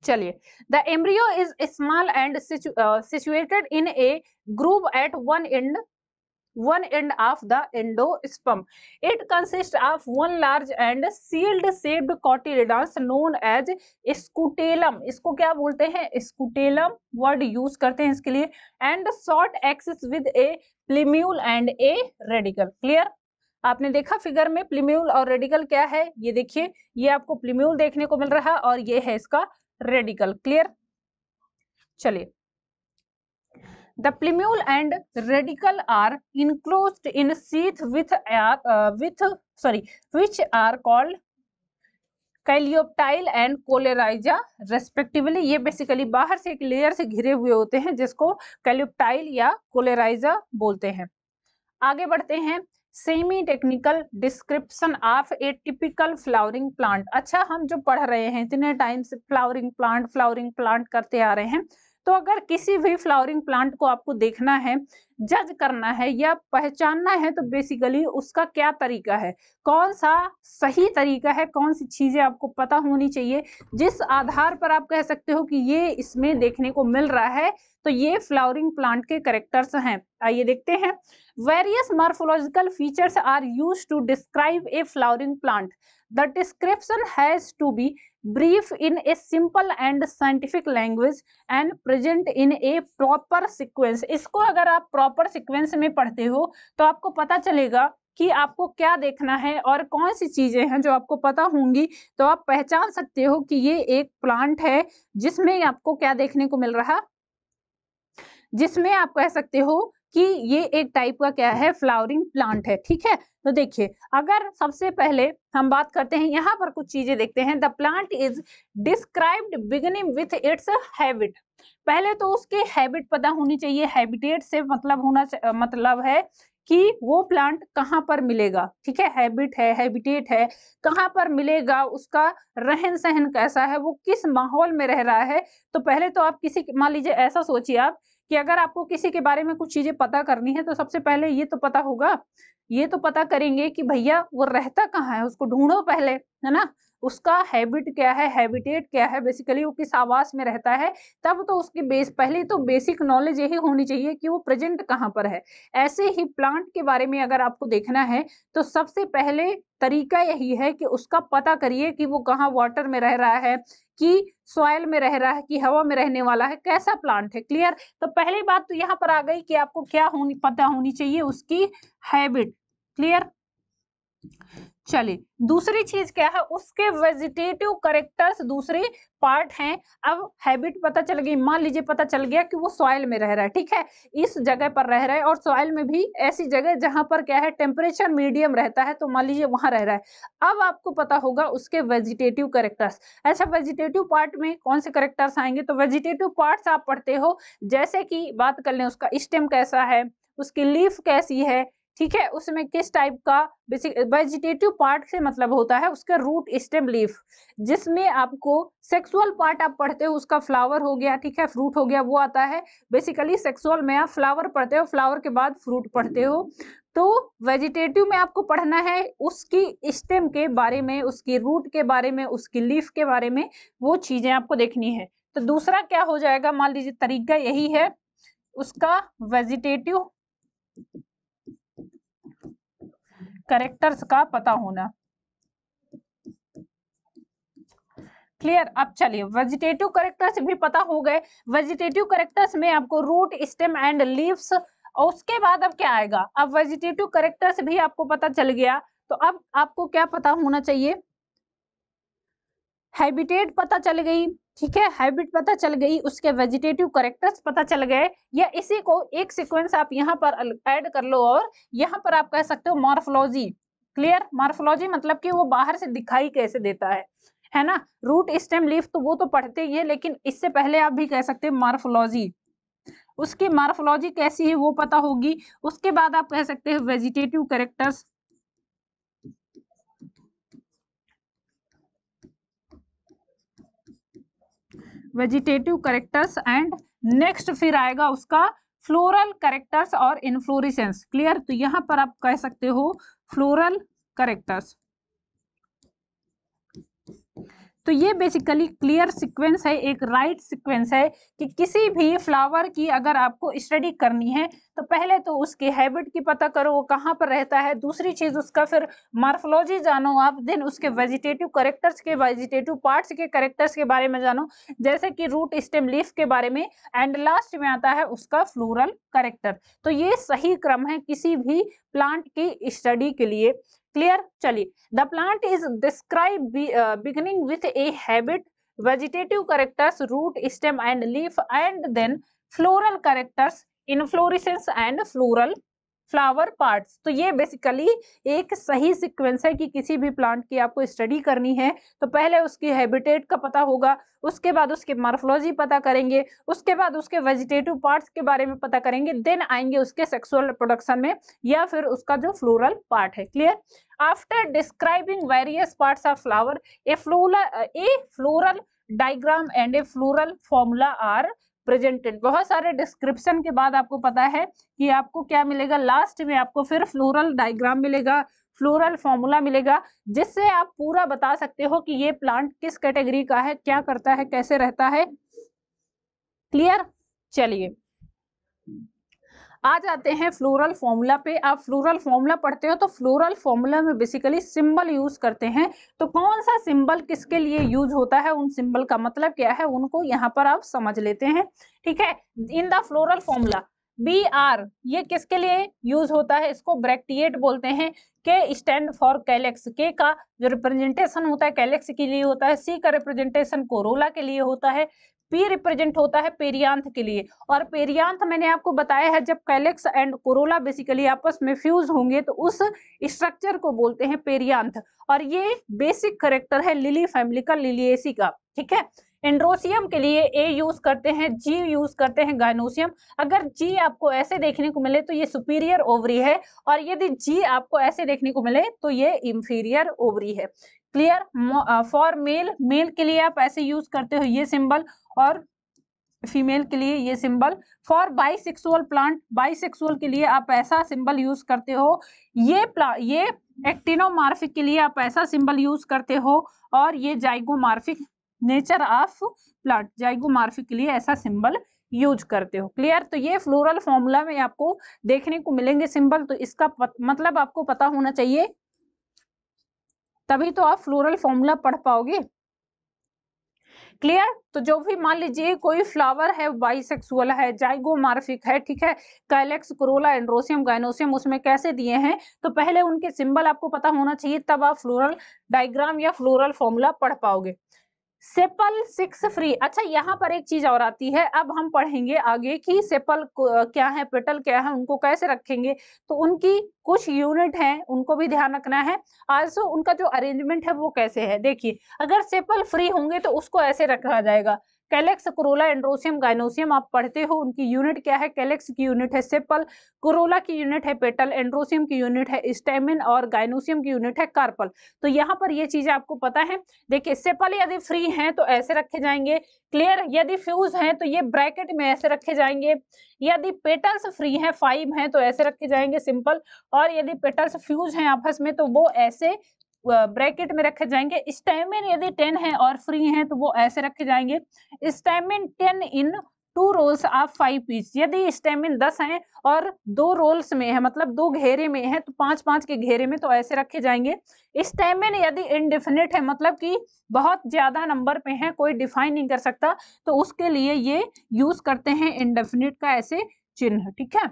चलिए, the embryo is small and situated in a groove at one end of the endosperm. It consists of one large and shield shaped cotyledons known as scutellum। इसको क्या बोलते हैं, scutellum word use करते हैं इसके लिए। and short axis with a plumule and a radicle। Clear? आपने देखा फिगर में प्लीम्यूल और रेडिकल क्या है, ये देखिए ये आपको प्लीम्यूल देखने को मिल रहा है और ये है इसका रेडिकल। क्लियर? चलिए, the plumule and radicle are enclosed in sheath which are called coleoptile and coleorhiza respectively. ये बेसिकली बाहर से एक लेयर से घिरे हुए होते हैं जिसको कैलियोप्टाइल या कोलेराइजा बोलते हैं। आगे बढ़ते हैं, semi technical description of A typical flowering plant. अच्छा, हम जो पढ़ रहे हैं इतने टाइम से फ्लावरिंग प्लांट करते आ रहे हैं, तो अगर किसी भी फ्लावरिंग प्लांट को आपको देखना है, जज करना है या पहचानना है, तो बेसिकली उसका क्या तरीका है, कौन सा सही तरीका है, कौन सी चीजें आपको पता होनी चाहिए, जिस आधार पर आप कह सकते हो कि ये इसमें देखने को मिल रहा है, तो ये फ्लावरिंग प्लांट के कैरेक्टर्स हैं। आइए देखते हैं। Various morphological features are used to describe a flowering plant. The description has to be brief in a simple and scientific language and present in a proper sequence। इसको अगर आप proper sequence में पढ़ते हो तो आपको पता चलेगा कि आपको क्या देखना है और कौन सी चीजें हैं जो आपको पता होंगी, तो आप पहचान सकते हो कि ये एक प्लांट है जिसमें आपको क्या देखने को मिल रहा, जिसमें आप कह सकते हो कि ये एक टाइप का क्या है, फ्लावरिंग प्लांट है। ठीक है, तो देखिए अगर सबसे पहले हम बात करते हैं, यहाँ पर कुछ चीजें देखते हैं। The plant is described beginning with its habit. पहले तो उसके हैबिट पता होनी चाहिए। हैबिटेट से मतलब है कि वो प्लांट कहाँ पर मिलेगा। ठीक है, हैबिट है, हैबिटेट है, कहाँ पर मिलेगा, उसका रहन सहन कैसा है, वो किस माहौल में रह रहा है। तो पहले तो आप किसी, मान लीजिए ऐसा सोचिए आप कि अगर आपको किसी के बारे में कुछ चीजें पता करनी है, तो सबसे पहले ये तो पता होगा, ये तो पता करेंगे कि भैया वो रहता कहाँ है, उसको ढूंढो पहले, है ना, उसका हैबिट क्या है, हैबिटेट क्या है, बेसिकली वो किस आवास में रहता है, तब तो उसकी पहले तो बेसिक नॉलेज यही होनी चाहिए कि वो प्रेजेंट कहाँ पर है। ऐसे ही प्लांट के बारे में अगर आपको देखना है तो सबसे पहले तरीका यही है कि उसका पता करिए कि वो कहाँ वाटर में रह रहा है, कि सॉइल में रह रहा है, कि हवा में रहने वाला है, कैसा प्लांट है। क्लियर? तो पहली बात तो यहाँ पर आ गई कि आपको क्या पता होनी चाहिए, उसकी हैबिट। क्लियर? चलिए दूसरी चीज क्या है, उसके वेजिटेटिव कैरेक्टर्स दूसरी पार्ट हैं। अब हैबिट पता चल गई, मान लीजिए पता चल गया कि वो सॉइल में रह रहा है, ठीक है, इस जगह पर रह रहा है, और सॉइल में भी ऐसी जगह जहां पर क्या है टेम्परेचर मीडियम रहता है, तो मान लीजिए वहां रह रहा है। अब आपको पता होगा उसके वेजिटेटिव कैरेक्टर्स। अच्छा, वेजिटेटिव पार्ट में कौन से कैरेक्टर्स आएंगे, तो वेजिटेटिव पार्ट्स आप पढ़ते हो, जैसे कि बात कर लें उसका स्टेम कैसा है, उसकी लीफ कैसी है, ठीक है, उसमें किस टाइप का बेसिक वेजिटेटिव पार्ट से मतलब होता है उसका रूट स्टेम लीफ, जिसमें आपको सेक्सुअल पार्ट आप पढ़ते हो उसका फ्लावर हो गया, ठीक है, फ्रूट हो गया, वो आता है। बेसिकली सेक्सुअल में आप फ्लावर पढ़ते हो, फ्लावर के बाद फ्रूट पढ़ते हो। तो वेजिटेटिव में आपको पढ़ना है उसकी स्टेम के बारे में, उसकी रूट के बारे में, उसकी लीफ के बारे में, वो चीजें आपको देखनी है। तो दूसरा क्या हो जाएगा, मान लीजिए तरीका यही है, उसका वेजिटेटिव कैरेक्टर्स का पता होना। क्लियर। अब चलिए वेजिटेटिव कैरेक्टर्स भी पता हो गए। वेजिटेटिव कैरेक्टर्स में आपको रूट, स्टेम एंड लीव्स, और उसके बाद अब क्या आएगा, अब वेजिटेटिव कैरेक्टर्स भी आपको पता चल गया, तो अब आपको क्या पता होना चाहिए, हैबिटेट पता चल गई, ठीक है, हैबिट पता चल गई, उसके वेजिटेटिव कैरेक्टर्स पता चल गए, या इसी को एक सीक्वेंस आप यहाँ पर ऐड कर लो, और यहाँ पर आप कह सकते हो मॉर्फोलॉजी। क्लियर। मॉर्फोलॉजी मतलब कि वो बाहर से दिखाई कैसे देता है ना। रूट, स्टेम, लीफ तो वो तो पढ़ते ही है, लेकिन इससे पहले आप भी कह सकते हैं मॉर्फोलॉजी, उसकी मॉर्फोलॉजी कैसी है वो पता होगी। उसके बाद आप कह सकते हैं vegetative characters, vegetative characters, and next फिर आएगा उसका फ्लोरल कैरेक्टर्स और इन्फ्लोरेसेंस। क्लियर। तो यहां पर आप कह सकते हो फ्लोरल कैरेक्टर्स। तो ये बेसिकली क्लियर सीक्वेंस है, एक राइट सीक्वेंस है कि किसी भी फ्लावर की अगर आपको स्टडी करनी है तो पहले तो उसकी हैबिट की पता करो, वो कहाँ पर रहता है, दूसरी चीज उसका फिर मॉर्फोलॉजी जानो आप, देन उसके वेजिटेटिव कैरेक्टर्स के, वेजिटेटिव पार्ट्स के कैरेक्टर्स के बारे में जानो, जैसे कि रूट, स्टेम, लीफ के बारे में, एंड लास्ट में आता है उसका फ्लोरल कैरेक्टर। तो ये सही क्रम है किसी भी प्लांट की स्टडी के लिए। क्लियर। चलिए, the plant is described beginning with a habit, vegetative characters, root, stem and leaf, and then floral characters, inflorescence and floral flower parts. तो ये बेसिकली एक सही सीक्वेंस है कि किसी भी प्लांट की आपको स्टडी करनी है तो पहले उसकी हैबिटेट का पता होगा, उसके बाद उसके मॉर्फोलॉजी पता करेंगे, उसके बाद उसके वेजिटेटिव पार्ट्स के बारे में पता करेंगे, देन आएंगे उसके सेक्सुअल रिप्रोडक्शन में, या फिर उसका जो फ्लोरल पार्ट है। Clear. After describing various parts of flower, a floral diagram and a floral formula are presented. बहुत सारे डिस्क्रिप्शन के बाद आपको पता है कि आपको क्या मिलेगा, लास्ट में आपको फिर फ्लोरल डायग्राम मिलेगा, फ्लोरल फॉर्मूला मिलेगा, जिससे आप पूरा बता सकते हो कि ये प्लांट किस कैटेगरी का है, क्या करता है, कैसे रहता है। क्लियर। चलिए आ जाते हैं फ्लोरल फॉर्मूला पे। आप फ्लोरल फॉर्मूला पढ़ते हो तो फ्लोरल फॉर्मूला में बेसिकली सिंबल यूज करते हैं, तो कौन सा सिंबल किसके लिए यूज होता है, उन सिंबल का मतलब क्या है, उनको यहाँ पर आप समझ लेते हैं। ठीक है। In the floral formula BR ये किसके लिए यूज होता है, इसको ब्रैक्टिएट बोलते हैं। के स्टैंड फॉर कैलेक्स, के का जो रिप्रेजेंटेशन होता है कैलेक्स के लिए होता है, सी का रिप्रेजेंटेशन कोरोला के लिए होता है, पी रिप्रेजेंट होता है पेरियांथ के लिए। और पेरियांथ मैंने आपको बताया है जब कैलेक्स एंड कोरोला बेसिकली आपस में फ्यूज होंगे तो उस स्ट्रक्चर को बोलते हैं पेरियांथ। और ये बेसिक कैरेक्टर है लिली फैमिली का, लिलिएसी का। ठीक है। एंड्रोसियम के लिए ए यूज करते हैं, जी यूज करते हैं गायनोसियम। अगर जी आपको ऐसे देखने को मिले तो ये सुपीरियर ओवरी है, और यदि जी आपको ऐसे देखने को मिले तो ये इंफीरियर ओवरी है। क्लियर। फॉर मेल, मेल के लिए आप ऐसे यूज करते हो ये सिंबल, और फीमेल के लिए ये symbol. For bisexual plant, bisexual के लिए आप ऐसा सिंबल यूज करते हो। ये एक्टिनोमार्फिक के लिए आप ऐसा सिंबल यूज करते हो, और ये zygomorphic nature of plant, zygomorphic के लिए ऐसा सिंबल यूज करते हो। क्लियर। तो ये फ्लोरल फॉर्मूला में आपको देखने को मिलेंगे सिंबल, तो इसका मतलब आपको पता होना चाहिए, तभी तो आप फ्लोरल फॉर्मूला पढ़ पाओगे। क्लियर। तो जो भी मान लीजिए कोई फ्लावर है बाइसेक्सुअल है, जाइगोमॉर्फिक है, ठीक है, कैलेक्स, कोरोला, एंड्रोसियम, गाइनोसियम उसमें कैसे दिए हैं, तो पहले उनके सिंबल आपको पता होना चाहिए, तब आप फ्लोरल डायग्राम या फ्लोरल फॉर्मूला पढ़ पाओगे। Sepal 6 free. अच्छा यहाँ पर एक चीज और आती है, अब हम पढ़ेंगे आगे कि सेपल क्या है, पेटल क्या है, उनको कैसे रखेंगे, तो उनकी कुछ यूनिट हैं, उनको भी ध्यान रखना है। आल्सो उनका जो अरेंजमेंट है वो कैसे है, देखिए अगर सेपल फ्री होंगे तो उसको ऐसे रखा जाएगा, कैलेक्स, कोरोला, एंड्रोसियम, गाइनोसियम आप पढ़ते हो, उनकी यूनिट क्या है, कैलेक्स की यूनिट है सेपल, कोरोला की यूनिट है पेटल, एंड्रोसियम की यूनिट है स्टेमिन और गाइनोसियम की यूनिट है कार्पल। तो यहाँ पर ये चीजें आपको पता है। देखिए सेपल यदि फ्री हैं तो ऐसे रखे जाएंगे, क्लियर। यदि फ्यूज हैं तो ये ब्रैकेट में ऐसे रखे जाएंगे, यदि पेटल्स फ्री हैं 5 हैं तो ऐसे रखे जाएंगे सिंपल, और यदि पेटल्स फ्यूज हैं आपस में तो वो ऐसे ब्रैकेट में रखे जाएंगे। स्टैमिन यदि 10 है और फ्री हैं तो वो ऐसे रखे जाएंगे, stamen 10 in 2 whorls of 5 piece. यदि स्टैमिन 10 हैं और 2 रोल्स में है, मतलब 2 घेरे में है, तो 5-5 के घेरे में तो ऐसे रखे जाएंगे। स्टैमिन यदि इनडिफिनिट है, मतलब कि बहुत ज्यादा नंबर पे है, कोई डिफाइन नहीं कर सकता, तो उसके लिए ये यूज करते हैं इनडेफिनिट का ऐसे चिन्ह, ठीक है।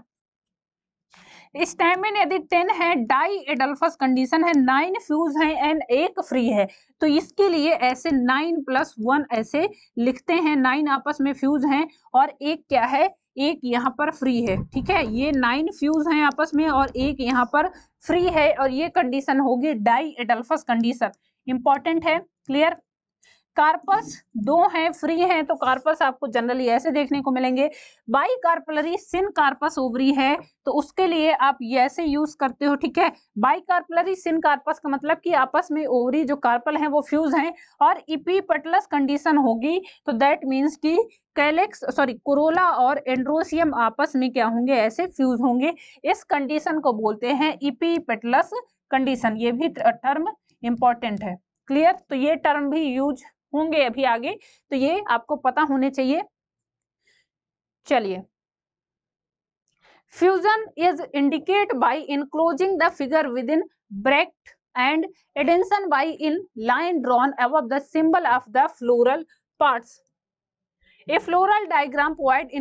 स्टैमिन यदि 10 है, डाई एडल्फस कंडीशन है, 9 फ्यूज है एंड 1 फ्री है, तो इसके लिए ऐसे 9+1 ऐसे लिखते हैं, 9 आपस में फ्यूज हैं और एक क्या है, एक यहाँ पर फ्री है, ठीक है। ये 9 फ्यूज हैं आपस में और एक यहाँ पर फ्री है, और ये कंडीशन होगी डाई एडल्फस कंडीशन, इंपॉर्टेंट है, क्लियर। कार्पस 2 हैं, फ्री हैं, तो कार्पस आपको जनरली ऐसे देखने को मिलेंगे। Bicarpellary syncarpous ovary है, तो उसके लिए आप ये ऐसे यूज करते हो, ठीक है। बाई कार्पलरी सिन कार्पस का मतलब कि आपस में ओवरी जो कार्पल हैं वो फ्यूज हैं, और इपीपेटलस कंडीशन होगी, तो दैट मीन्स कि कैलेक्स कोरोला और एंड्रोसियम आपस में क्या होंगे, ऐसे फ्यूज होंगे। इस कंडीशन को बोलते हैं इपीपेटलस कंडीशन, ये भी टर्म इंपॉर्टेंट है, क्लियर। तो ये टर्म भी यूज होंगे अभी आगे, तो ये आपको पता होने चाहिए। चलिए, fusion is indicate by enclosing the figure within bracket and adhesion by in line drawn above the symbol of the floral parts. A floral diagram provides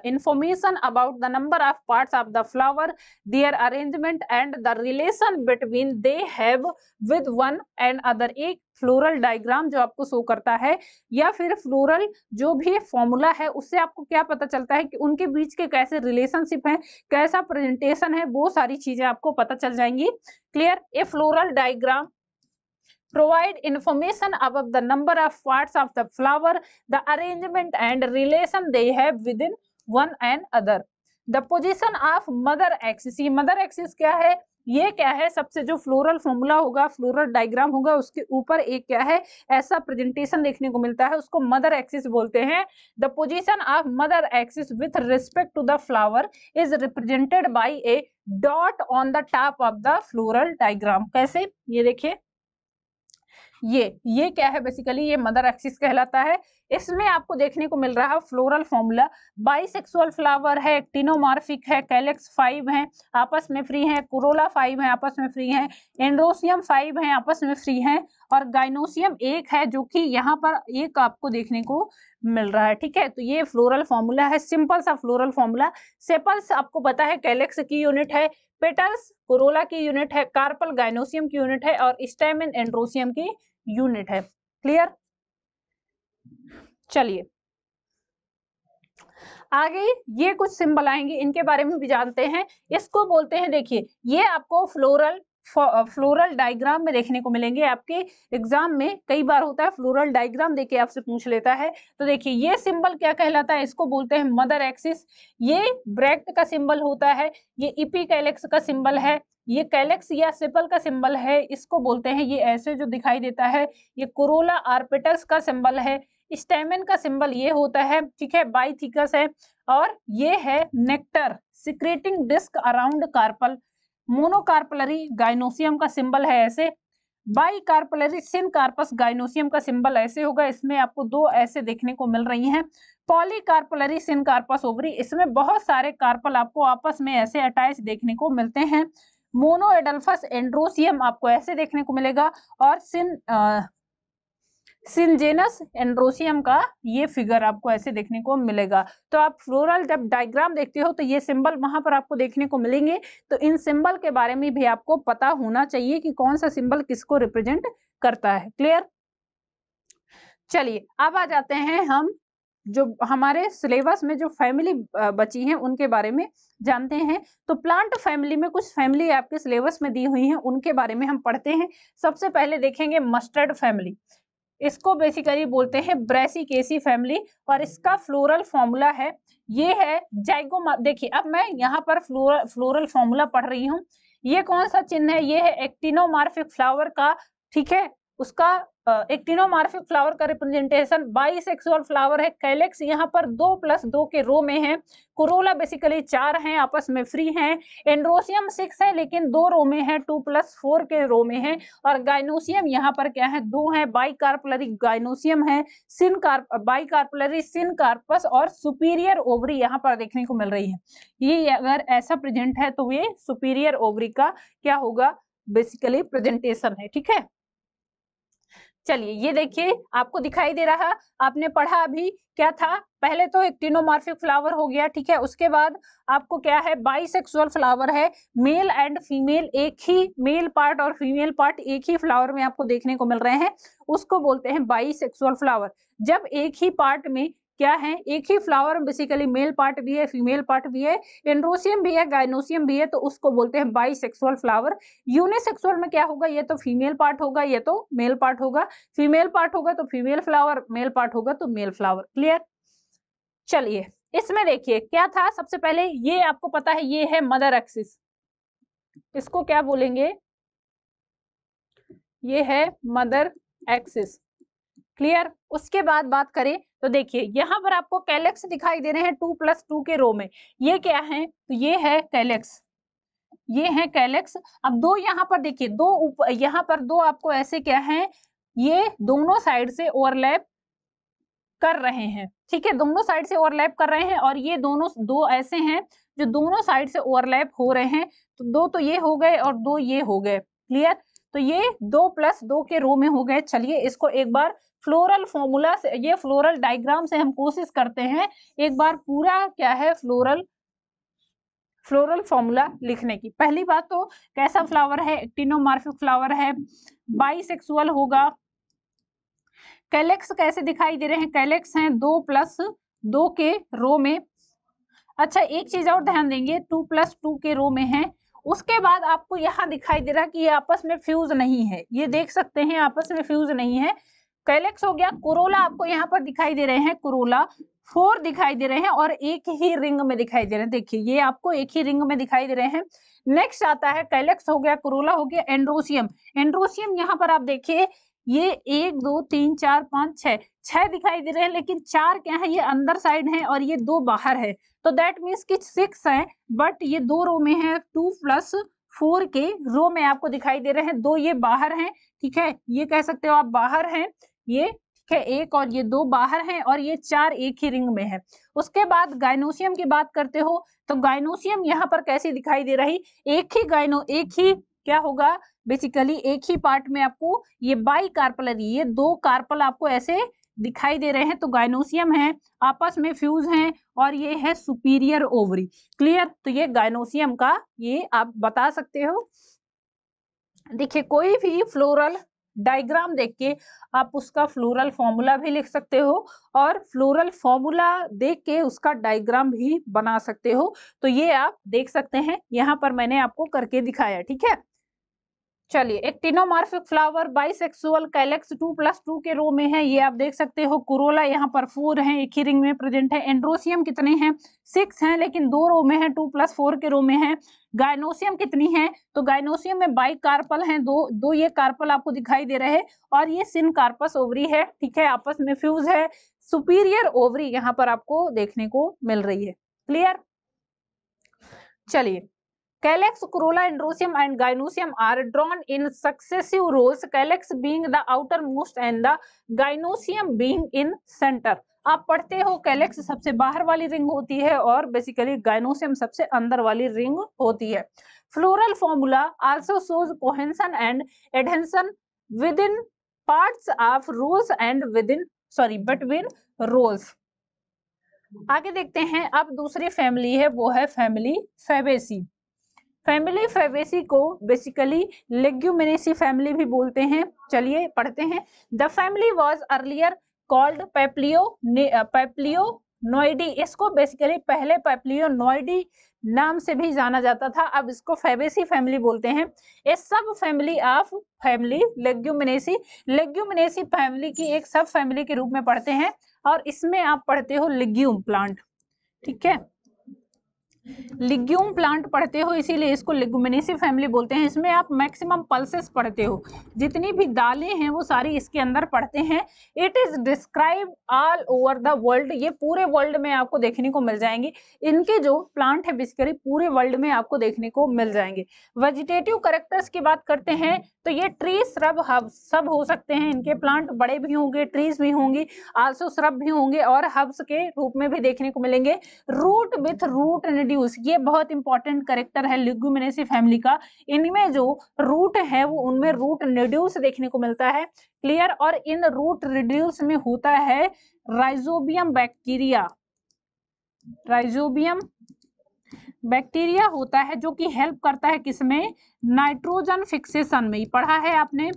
information about the number of parts of the flower, their arrangement and the relation between they have with one another। एक floral diagram जो आपको show करता है, या फिर floral जो भी formula है, उससे आपको क्या पता चलता है कि उनके बीच के कैसे रिलेशनशिप है, कैसा प्रेजेंटेशन है, वो सारी चीजें आपको पता चल जाएंगी, clear. A floral diagram provide information about the number of parts of the flower, the arrangement and relation they have within one another। The position of mother axis, ये mother axis क्या है, ये क्या है, सबसे जो फ्लोरल फॉर्मूला होगा, floral diagram होगा, उसके ऊपर एक क्या है, ऐसा प्रेजेंटेशन देखने को मिलता है, उसको मदर एक्सिस बोलते हैं। The position of mother axis with respect to the flower is represented by a dot on the top of the floral diagram. कैसे, ये देखिए, ये क्या है, बेसिकली ये मदर एक्सिस कहलाता है। इसमें आपको देखने को मिल रहा है फ्लोरल फॉर्मूला, बाइसेक्सुअल फ्लावर है, एक्टिनोमॉर्फिक है, कैलेक्स 5 है, आपस में फ्री है, कोरोला 5 है, आपस में फ्री है, एंड्रोसियम 5 है, आपस में फ्री है, और गाइनोसियम 1 है, जो कि यहाँ पर एक आपको देखने को मिल रहा है, ठीक है। तो ये फ्लोरल फॉर्मूला है, सिंपल सा फ्लोरल फॉर्मूला। सेपल्स आपको पता है कैलेक्स की यूनिट है, पेटल्स कोरोला की यूनिट है, कार्पल गाइनोसियम की यूनिट है, और स्टेमिन एंड्रोसियम की यूनिट है, क्लियर। चलिए आगे ये कुछ सिंबल आएंगे, इनके बारे में भी जानते हैं। इसको बोलते हैं, देखिए ये आपको फ्लोरल डायग्राम में देखने को मिलेंगे, आपके एग्जाम में कई बार होता है फ्लोरल डायग्राम देके आपसे पूछ लेता है। तो देखिए ये सिंबल क्या कहलाता है, इसको बोलते हैं मदर एक्सिस। ये ब्रैकेट का सिंबल होता है, ये इपी कैलेक्स का सिंबल है, ये कैलेक्स या सेपल का सिंबल है, इसको बोलते हैं, ये ऐसे जो दिखाई देता है, ये कोरोला आर्पेटस का सिंबल है, स्टेमेन का सिंबल ये होता है, ठीक है, बाइथिकस है, और ये है nectar secreting disc around carpel. Monocarpellary gynoecium का सिंबल है ऐसे, bicarpellary syncarpous gynoecium का सिंबल ऐसे होगा, इसमें आपको 2 ऐसे देखने को मिल रही हैं। पॉलीकार्पलरी सिन कार्पस ओवरी, इसमें बहुत सारे कार्पल आपको आपस में ऐसे अटैच देखने को मिलते हैं। मोनो एडल्फस एंड्रोसियम आपको ऐसे देखने को मिलेगा, और सिनजेनस एंड्रोसियम का ये फिगर आपको ऐसे देखने को मिलेगा। तो आप फ्लोरल जब डायग्राम देखते हो तो ये सिंबल वहां पर आपको देखने को मिलेंगे। तो इन सिंबल के बारे में भी आपको पता होना चाहिए कि कौन सा सिंबल किसको रिप्रेजेंट करता है। क्लियर? चलिए अब आ जाते हैं हम जो हमारे सिलेबस में जो फैमिली बची हैं उनके बारे में जानते हैं। तो प्लांट फैमिली में कुछ फैमिली आपके सिलेबस में दी हुई हैं, उनके बारे में हम पढ़ते हैं। सबसे पहले देखेंगे मस्टर्ड फैमिली। इसको बेसिकली बोलते हैं ब्रेसिकेसी फैमिली और इसका फ्लोरल फॉर्मूला है, ये है जाइगोमा। देखिए अब मैं यहाँ पर फ्लोरल फॉर्मूला पढ़ रही हूँ। ये कौन सा चिन्ह है? ये है एक्टिनोमार्फिक फ्लावर का, ठीक है। उसका एक्टिनोमार्फिक फ्लावर का रिप्रेजेंटेशन बाइसेक्सुअल फ्लावर है। कैलेक्स यहाँ पर 2+2 के रो में है। कोरोला बेसिकली 4 हैं, आपस में फ्री हैं। एंड्रोसियम 6 है लेकिन 2 रो में है, 2+4 के रो में है। और गाइनोसियम यहाँ पर क्या है? 2 है। बाइकार्पलरी गाइनोसियम है, बाइकार्पलरी सिनकार्पस और सुपीरियर ओवरी यहाँ पर देखने को मिल रही है। ये अगर ऐसा प्रेजेंट है तो ये सुपीरियर ओवरी का क्या होगा? बेसिकली प्रेजेंटेशन है, ठीक है। चलिए ये देखिए आपको दिखाई दे रहा, आपने पढ़ा अभी क्या था? पहले तो एक्टिनोमॉर्फिक फ्लावर हो गया, ठीक है। उसके बाद आपको क्या है? बाइसेक्सुअल फ्लावर है। मेल एंड फीमेल, एक ही मेल पार्ट और फीमेल पार्ट एक ही फ्लावर में आपको देखने को मिल रहे हैं, उसको बोलते हैं बाइसेक्सुअल फ्लावर। जब एक ही पार्ट में क्या है? एक ही फ्लावर बेसिकली मेल पार्ट भी है, फीमेल पार्ट भी है, एंड्रोसियम भी है, गाइनोसियम भी है, तो उसको बोलते हैं बाइसेक्सुअल फ्लावर। यूनिसेक्सुअल में क्या होगा? ये तो फीमेल पार्ट होगा, ये तो मेल पार्ट होगा। फीमेल पार्ट होगा तो फीमेल फ्लावर, मेल पार्ट होगा तो मेल फ्लावर। क्लियर? चलिए इसमें देखिए क्या था? सबसे पहले ये आपको पता है, ये है मदर एक्सिस, इसको क्या बोलेंगे? ये है मदर एक्सिस। क्लियर? उसके बाद बात करें तो देखिए यहाँ पर आपको कैलेक्स दिखाई दे रहे हैं 2+2 के रो में। ये क्या है? तो ये है कैलेक्स, ये है कैलेक्स। अब दो यहाँ पर देखिए, दो यहाँ पर दो आपको ऐसे क्या है? ये दोनों साइड से ओवरलैप कर रहे हैं, ठीक है। दोनों साइड से ओवरलैप कर रहे हैं और ये दोनों दो ऐसे हैं जो दोनों साइड से ओवरलैप हो रहे हैं। तो दो तो ये हो गए और दो ये हो गए। क्लियर? तो ये 2+2 के रो में हो गए। चलिए इसको एक बार फ्लोरल फॉर्मूला से, ये फ्लोरल डायग्राम से हम कोशिश करते हैं एक बार पूरा क्या है फ्लोरल फॉर्मूला लिखने की। पहली बात तो कैसा फ्लावर है? एक्टिनोमॉर्फिक फ्लावर है, बाइसेक्सुअल होगा। कैलेक्स कैसे दिखाई दे रहे हैं? कैलेक्स हैं 2+2 के रो में। अच्छा एक चीज और ध्यान देंगे, 2+2 के रो में है। उसके बाद आपको यहाँ दिखाई दे रहा कि ये आपस में फ्यूज नहीं है, ये देख सकते हैं आपस में फ्यूज नहीं है। कैलेक्स हो गया। कोरोला आपको यहाँ पर दिखाई दे रहे हैं, कोरोला 4 दिखाई दे रहे हैं और एक ही रिंग में दिखाई दे रहे हैं। देखिए ये आपको एक ही रिंग में दिखाई दे रहे हैं। नेक्स्ट आता है कैलेक्स हो गया, कोरोला हो गया, एंड्रोसियम। एंड्रोसियम यहाँ पर आप देखिए ये 1 2 3 4 5 6 दिखाई दे रहे हैं, लेकिन 4 क्या है? ये अंदर साइड है और ये 2 बाहर है। तो दैट मीन्स कि 6 है, बट ये 2 रो में है। 2+4 के रो में आपको दिखाई दे रहे हैं, 2 ये बाहर हैं, ठीक है। ये कह सकते हो आप बाहर हैं ये, ठीक है। 1 और ये 2 बाहर हैं और ये 4 एक ही रिंग में है। उसके बाद गाइनोसियम की बात करते हो तो गाइनोसियम यहाँ पर कैसी दिखाई दे रही? एक ही क्या होगा? बेसिकली एक ही पार्ट में आपको ये बाइकार्पलरी, ये 2 कार्पल आपको ऐसे दिखाई दे रहे हैं। तो गाइनोसियम है, आपस में फ्यूज हैं और ये है सुपीरियर ओवरी। क्लियर? तो ये गाइनोसियम का ये आप बता सकते हो। देखिए कोई भी फ्लोरल डायग्राम देख के आप उसका फ्लोरल फॉर्मूला भी लिख सकते हो और फ्लोरल फॉर्मूला देख के उसका डायग्राम भी बना सकते हो। तो ये आप देख सकते हैं, यहाँ पर मैंने आपको करके दिखाया, ठीक है। चलिए एक्टिनोमॉर्फिक फ्लावर, बाइसेक्सुअल, कैलेक्स 2+2 के रो में है, ये आप देख सकते हो। कोरोला यहाँ पर 4 हैं, एक ही रिंग में प्रेजेंट है। एंड्रोसियम कितने हैं? 6 हैं, लेकिन 2 रो में है, 2+4 के रो में है। गाइनोसियम कितनी है? तो गाइनोसियम में बाइकार्पल हैं, दो ये कार्पल आपको दिखाई दे रहे हैं और ये सिनकार्पस ओवरी है, ठीक है, आपस में फ्यूज है। सुपीरियर ओवरी यहाँ पर आपको देखने को मिल रही है। क्लियर? चलिए calyx, corolla, androsium and gynosium are drawn in successive rows, calyx being the outermost and the gynosium being in center। आप पढ़ते हो कैलेक्स सबसे बाहर वाली रिंग होती है और बेसिकली गाइनोसियम सबसे अंदर वाली रिंग होती है। Floral formula also shows cohesion and adhesion within parts of rows and between rows. आगे देखते हैं, अब दूसरी फैमिली है वो है फैमिली फैबेसी। फैमिली फैबेसी को बेसिकली लेग्यूमिनेसी फैमिली भी बोलते हैं। चलिए पढ़ते हैं। The family was earlier called Papilionoideae. इसको बेसिकली पहले पेप्लियोनोइडी नाम से भी जाना जाता था, अब इसको फैबेसी फैमिली बोलते हैं। A subfamily of family leguminosae. Leguminosae family की एक सब फैमिली के रूप में पढ़ते हैं, और इसमें आप पढ़ते हो लिग्यूम प्लांट। ठीक है, लिग्यूम प्लांट पढ़ते हो, इसीलिए इसको लेगुमिनेसी फैमिली बोलते हैं। इसमें आप मैक्सिमम पल्सेस पढ़ते हो, जितनी भी दालें हैं वो सारी इसके अंदर पढ़ते हैं। It is describe all over the world. ये पूरे वर्ल्ड में आपको देखने को मिल जाएंगे। इनके जो प्लांट है बेसिकली पूरे वर्ल्ड में आपको देखने को मिल जाएंगे। वेजिटेटिव कैरेक्टर्स की बात करते हैं तो ये ट्री, श्रब, हब्स सब हो सकते हैं। इनके प्लांट बड़े भी होंगे, ट्रीज भी होंगी, आल्सो श्रब भी होंगे और हब्स के रूप में भी देखने को मिलेंगे। रूट विथ रूट रिड्यूस, ये बहुत इंपॉर्टेंट कैरेक्टर है लेग्यूमिनेसी फैमिली का। इनमें जो रूट है वो उनमें रूट रिड्यूस देखने को मिलता है। क्लियर। और इन रूट रिड्यूस में होता है राइजोबियम बैक्टीरिया। राइजोबियम बैक्टीरिया होता है जो कि हेल्प करता है किसमें, नाइट्रोजन फिक्सेशन में। पढ़ा है आपने,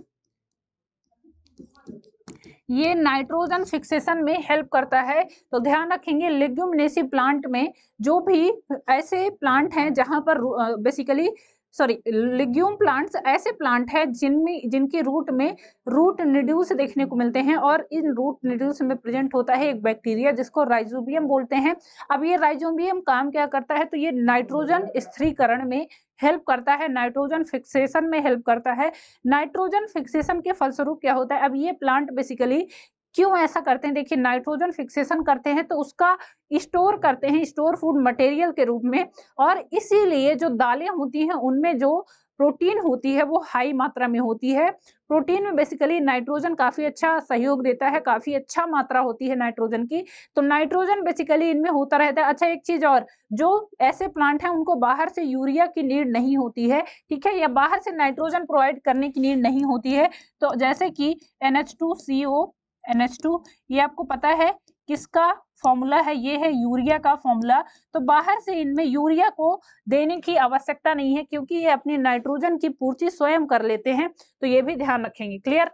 ये नाइट्रोजन फिक्सेशन में हेल्प करता है। तो ध्यान रखेंगे लेग्यूमिनेसी प्लांट में जो भी ऐसे प्लांट हैं जहां पर बेसिकली लिग्यूम प्लांट्स ऐसे प्लांट है जिनके रूट में रूट निड्यूस देखने को मिलते हैं, और इन रूट निड्यूस में प्रेजेंट होता है एक बैक्टीरिया जिसको राइजोबियम बोलते हैं। अब ये राइजोबियम काम क्या करता है, तो ये नाइट्रोजन स्थिरीकरण में हेल्प करता है, नाइट्रोजन फिक्सेशन में हेल्प करता है। नाइट्रोजन फिक्सेशन के फलस्वरूप क्या होता है, अब ये प्लांट बेसिकली क्यों ऐसा करते हैं, देखिए नाइट्रोजन फिक्सेशन करते हैं तो उसका स्टोर करते हैं, स्टोर फूड मटेरियल के रूप में, और इसीलिए जो दालें होती हैं उनमें जो प्रोटीन होती है वो हाई मात्रा में होती है। प्रोटीन में बेसिकली नाइट्रोजन काफी अच्छा सहयोग देता है, काफी अच्छा मात्रा होती है नाइट्रोजन की, तो नाइट्रोजन बेसिकली इनमें होता रहता है। अच्छा, एक चीज और, जो ऐसे प्लांट हैं उनको बाहर से यूरिया की नीड नहीं होती है, ठीक है, या बाहर से नाइट्रोजन प्रोवाइड करने की नीड नहीं होती है। तो जैसे कि NH2CO NH2, ये आपको पता है किसका फॉर्मूला है, ये है यूरिया का फॉर्मूला। तो बाहर से इनमें यूरिया को देने की आवश्यकता नहीं है क्योंकि ये अपनी नाइट्रोजन की पूर्ति स्वयं कर लेते हैं, तो ये भी ध्यान रखेंगे। क्लियर,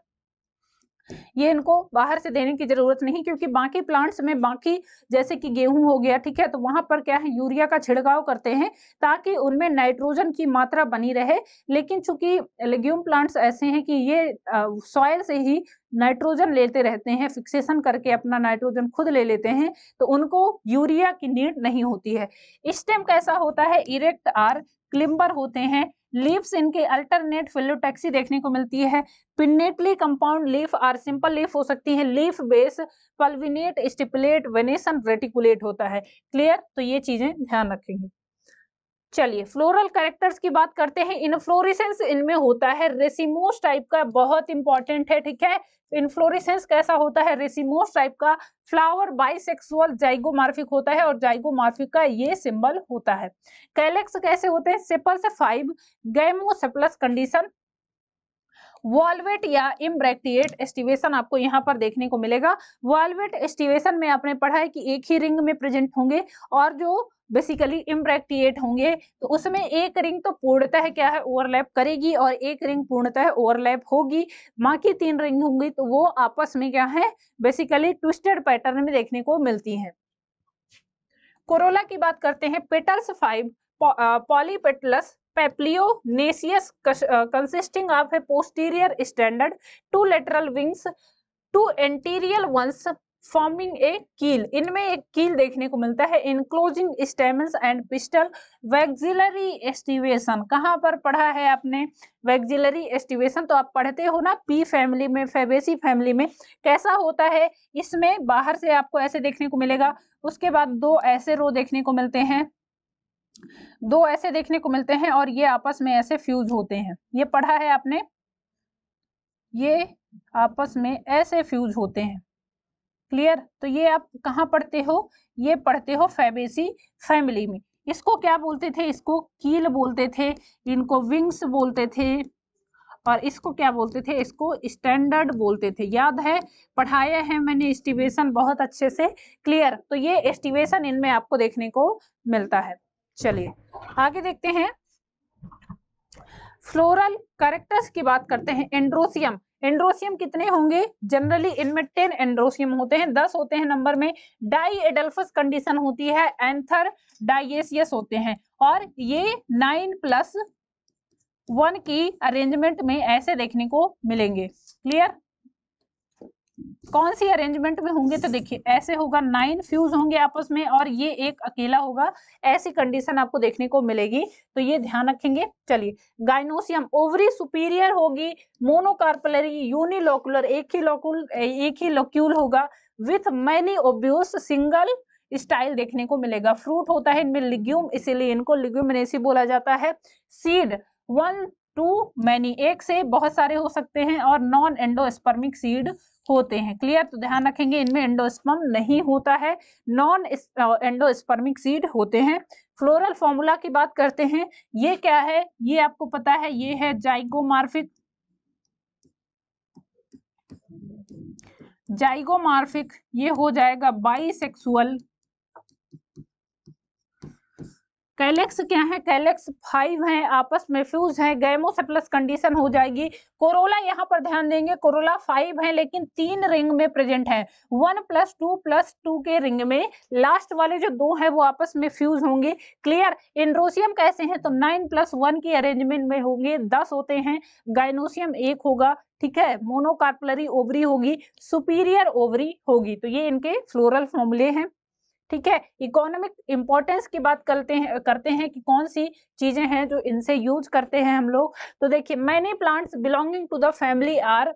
ये इनको बाहर से देने की जरूरत नहीं, क्योंकि बाकी प्लांट्स में, बाकी जैसे कि गेहूं हो गया, ठीक है, तो वहां पर क्या है यूरिया का छिड़काव करते हैं ताकि उनमें नाइट्रोजन की मात्रा बनी रहे। लेकिन चूंकि लेग्यूम प्लांट्स ऐसे हैं कि ये सॉइल से ही नाइट्रोजन लेते रहते हैं, फिक्सेशन करके अपना नाइट्रोजन खुद ले लेते हैं, तो उनको यूरिया की नीड नहीं होती है। स्टेम कैसा होता है, इरेक्ट आर क्लिम्बर होते हैं। लीव्स इनके अल्टरनेट फिलोटैक्सी देखने को मिलती है। पिन्नेटली कंपाउंड लीफ और सिंपल लीफ हो सकती है। Leaf base पल्विनेट, stipulate, venation, reticulate होता है। क्लियर, तो ये चीजें ध्यान रखेंगे। चलिए फ्लोरल कैरेक्टर्स की बात करते हैं। इनफ्लोरेसेंस इनमें होता है रेसिमोस टाइप का, बहुत इंपॉर्टेंट है, ठीक है। इनफ्लोरेसेंस कैसा होता है, रेसिमोस टाइप का। फ्लावर बाइसेक्सुअल जाइगोमॉर्फिक होता है और जाइगोमॉर्फिक का ये सिंबल होता है। कैलेक्स कैसे होते हैं, सेपल से 5 गैमोसेपलस कंडीशन। वॉल्वेट या इम्ब्रैक्टिएट एस्टिवेशन आपको यहाँ पर देखने को मिलेगा। वॉल्वेट एस्टिवेशन में आपने पढ़ा है कि एक ही रिंग में प्रेजेंट होंगे, और जो बेसिकली इम्ब्रैक्टिएट होंगे तो उसमें एक रिंग तो पूर्णतः क्या है, ओवरलैप करेगी, और एक रिंग पूर्णतः ओवरलैप होगी। बाकी 3 रिंग होंगी तो वो आपस में क्या है, बेसिकली ट्विस्टेड पैटर्न में देखने को मिलती हैं। कोरोला की बात करते हैं। Petals 5 polypetalous papilionaceous consisting of a posterior standard, 2 lateral wings, 2 anterior ones forming a keel। इनमें एक कील देखने को मिलता है। Enclosing stamens and pistil। Waxillary estivation कहाँ पर पढ़ा है आपने, Waxillary estivation तो आप पढ़ते हो ना पी फैमिली में, फैबेसी फैमिली में। कैसा होता है, इसमें बाहर से आपको ऐसे देखने को मिलेगा, उसके बाद 2 ऐसे रो देखने को मिलते हैं, 2 ऐसे देखने को मिलते हैं, और ये आपस में ऐसे फ्यूज होते हैं। ये पढ़ा है आपने, ये आपस में ऐसे फ्यूज होते हैं। क्लियर, तो ये आप कहाँ पढ़ते हो, ये पढ़ते हो फैबेसी फैमिली में। इसको क्या बोलते थे, इसको कील बोलते थे, इनको विंग्स बोलते थे, और इसको क्या बोलते थे, इसको स्टैंडर्ड बोलते थे। याद है, पढ़ाया है मैंने एस्टिमेशन बहुत अच्छे से। क्लियर, तो ये एस्टिमेशन इनमें आपको देखने को मिलता है। चलिए आगे देखते हैं, फ्लोरल कैरेक्टर्स की बात करते हैं। एंड्रोसियम, एंड्रोसियम कितने होंगे, जनरली इनमें 10 एंड्रोसियम होते हैं, 10 होते हैं नंबर में। डाई एडल्फस कंडीशन होती है, एंथर डाइएसियस होते हैं, और ये 9+1 की अरेंजमेंट में ऐसे देखने को मिलेंगे। क्लियर, कौन सी अरेंजमेंट में होंगे, तो देखिए ऐसे होगा, 9 फ्यूज होंगे आपस में और ये एक अकेला होगा, ऐसी कंडीशन आपको देखने को मिलेगी, तो ये ध्यान रखेंगे। चलिए, गाइनोसियम, ओवरी सुपीरियर होगी, मोनोकार्पलरी, यूनिलोकुलर, एक ही लोक्यूल होगा, विथ मैनी ओब्यूस, सिंगल स्टाइल देखने को मिलेगा। फ्रूट होता है इनमें लिग्यूम, इसीलिए इनको लिग्यूमिनेसी बोला जाता है। सीड 1 to many, एक से बहुत सारे हो सकते हैं, और नॉन एंडोस्पर्मिक सीड होते हैं। क्लियर, तो ध्यान रखेंगे इनमें एंडोस्पर्म नहीं होता है, नॉन एंडोस्पर्मिक सीड होते हैं। फ्लोरल फॉर्मूला की बात करते हैं, ये क्या है, ये आपको पता है, ये है जाइगोमार्फिक। जाइगोमार्फिक ये हो जाएगा बाइसेक्सुअल। कैलेक्स क्या है, कैलेक्स 5 है, आपस में फ्यूज है, गैमोसेप्लस कंडीशन हो जाएगी। कोरोला यहाँ पर ध्यान देंगे, कोरोला 5 है लेकिन 3 रिंग में प्रेजेंट है, 1+2+2 के रिंग में, लास्ट वाले जो 2 है वो आपस में फ्यूज होंगे। क्लियर, एंड्रोसियम कैसे हैं, तो 9+1 की अरेंजमेंट में होंगे, 10 होते हैं। गाइनोसियम 1 होगा, ठीक है, मोनोकार्पलरी ओवरी होगी, सुपीरियर ओवरी होगी, तो ये इनके फ्लोरल फॉर्मूले हैं। ठीक है, इकोनॉमिक इंपॉर्टेंस की बात करते हैं कि कौन सी चीजें हैं जो इनसे यूज करते हैं हम लोग, तो देखिए, many plants belonging to the family are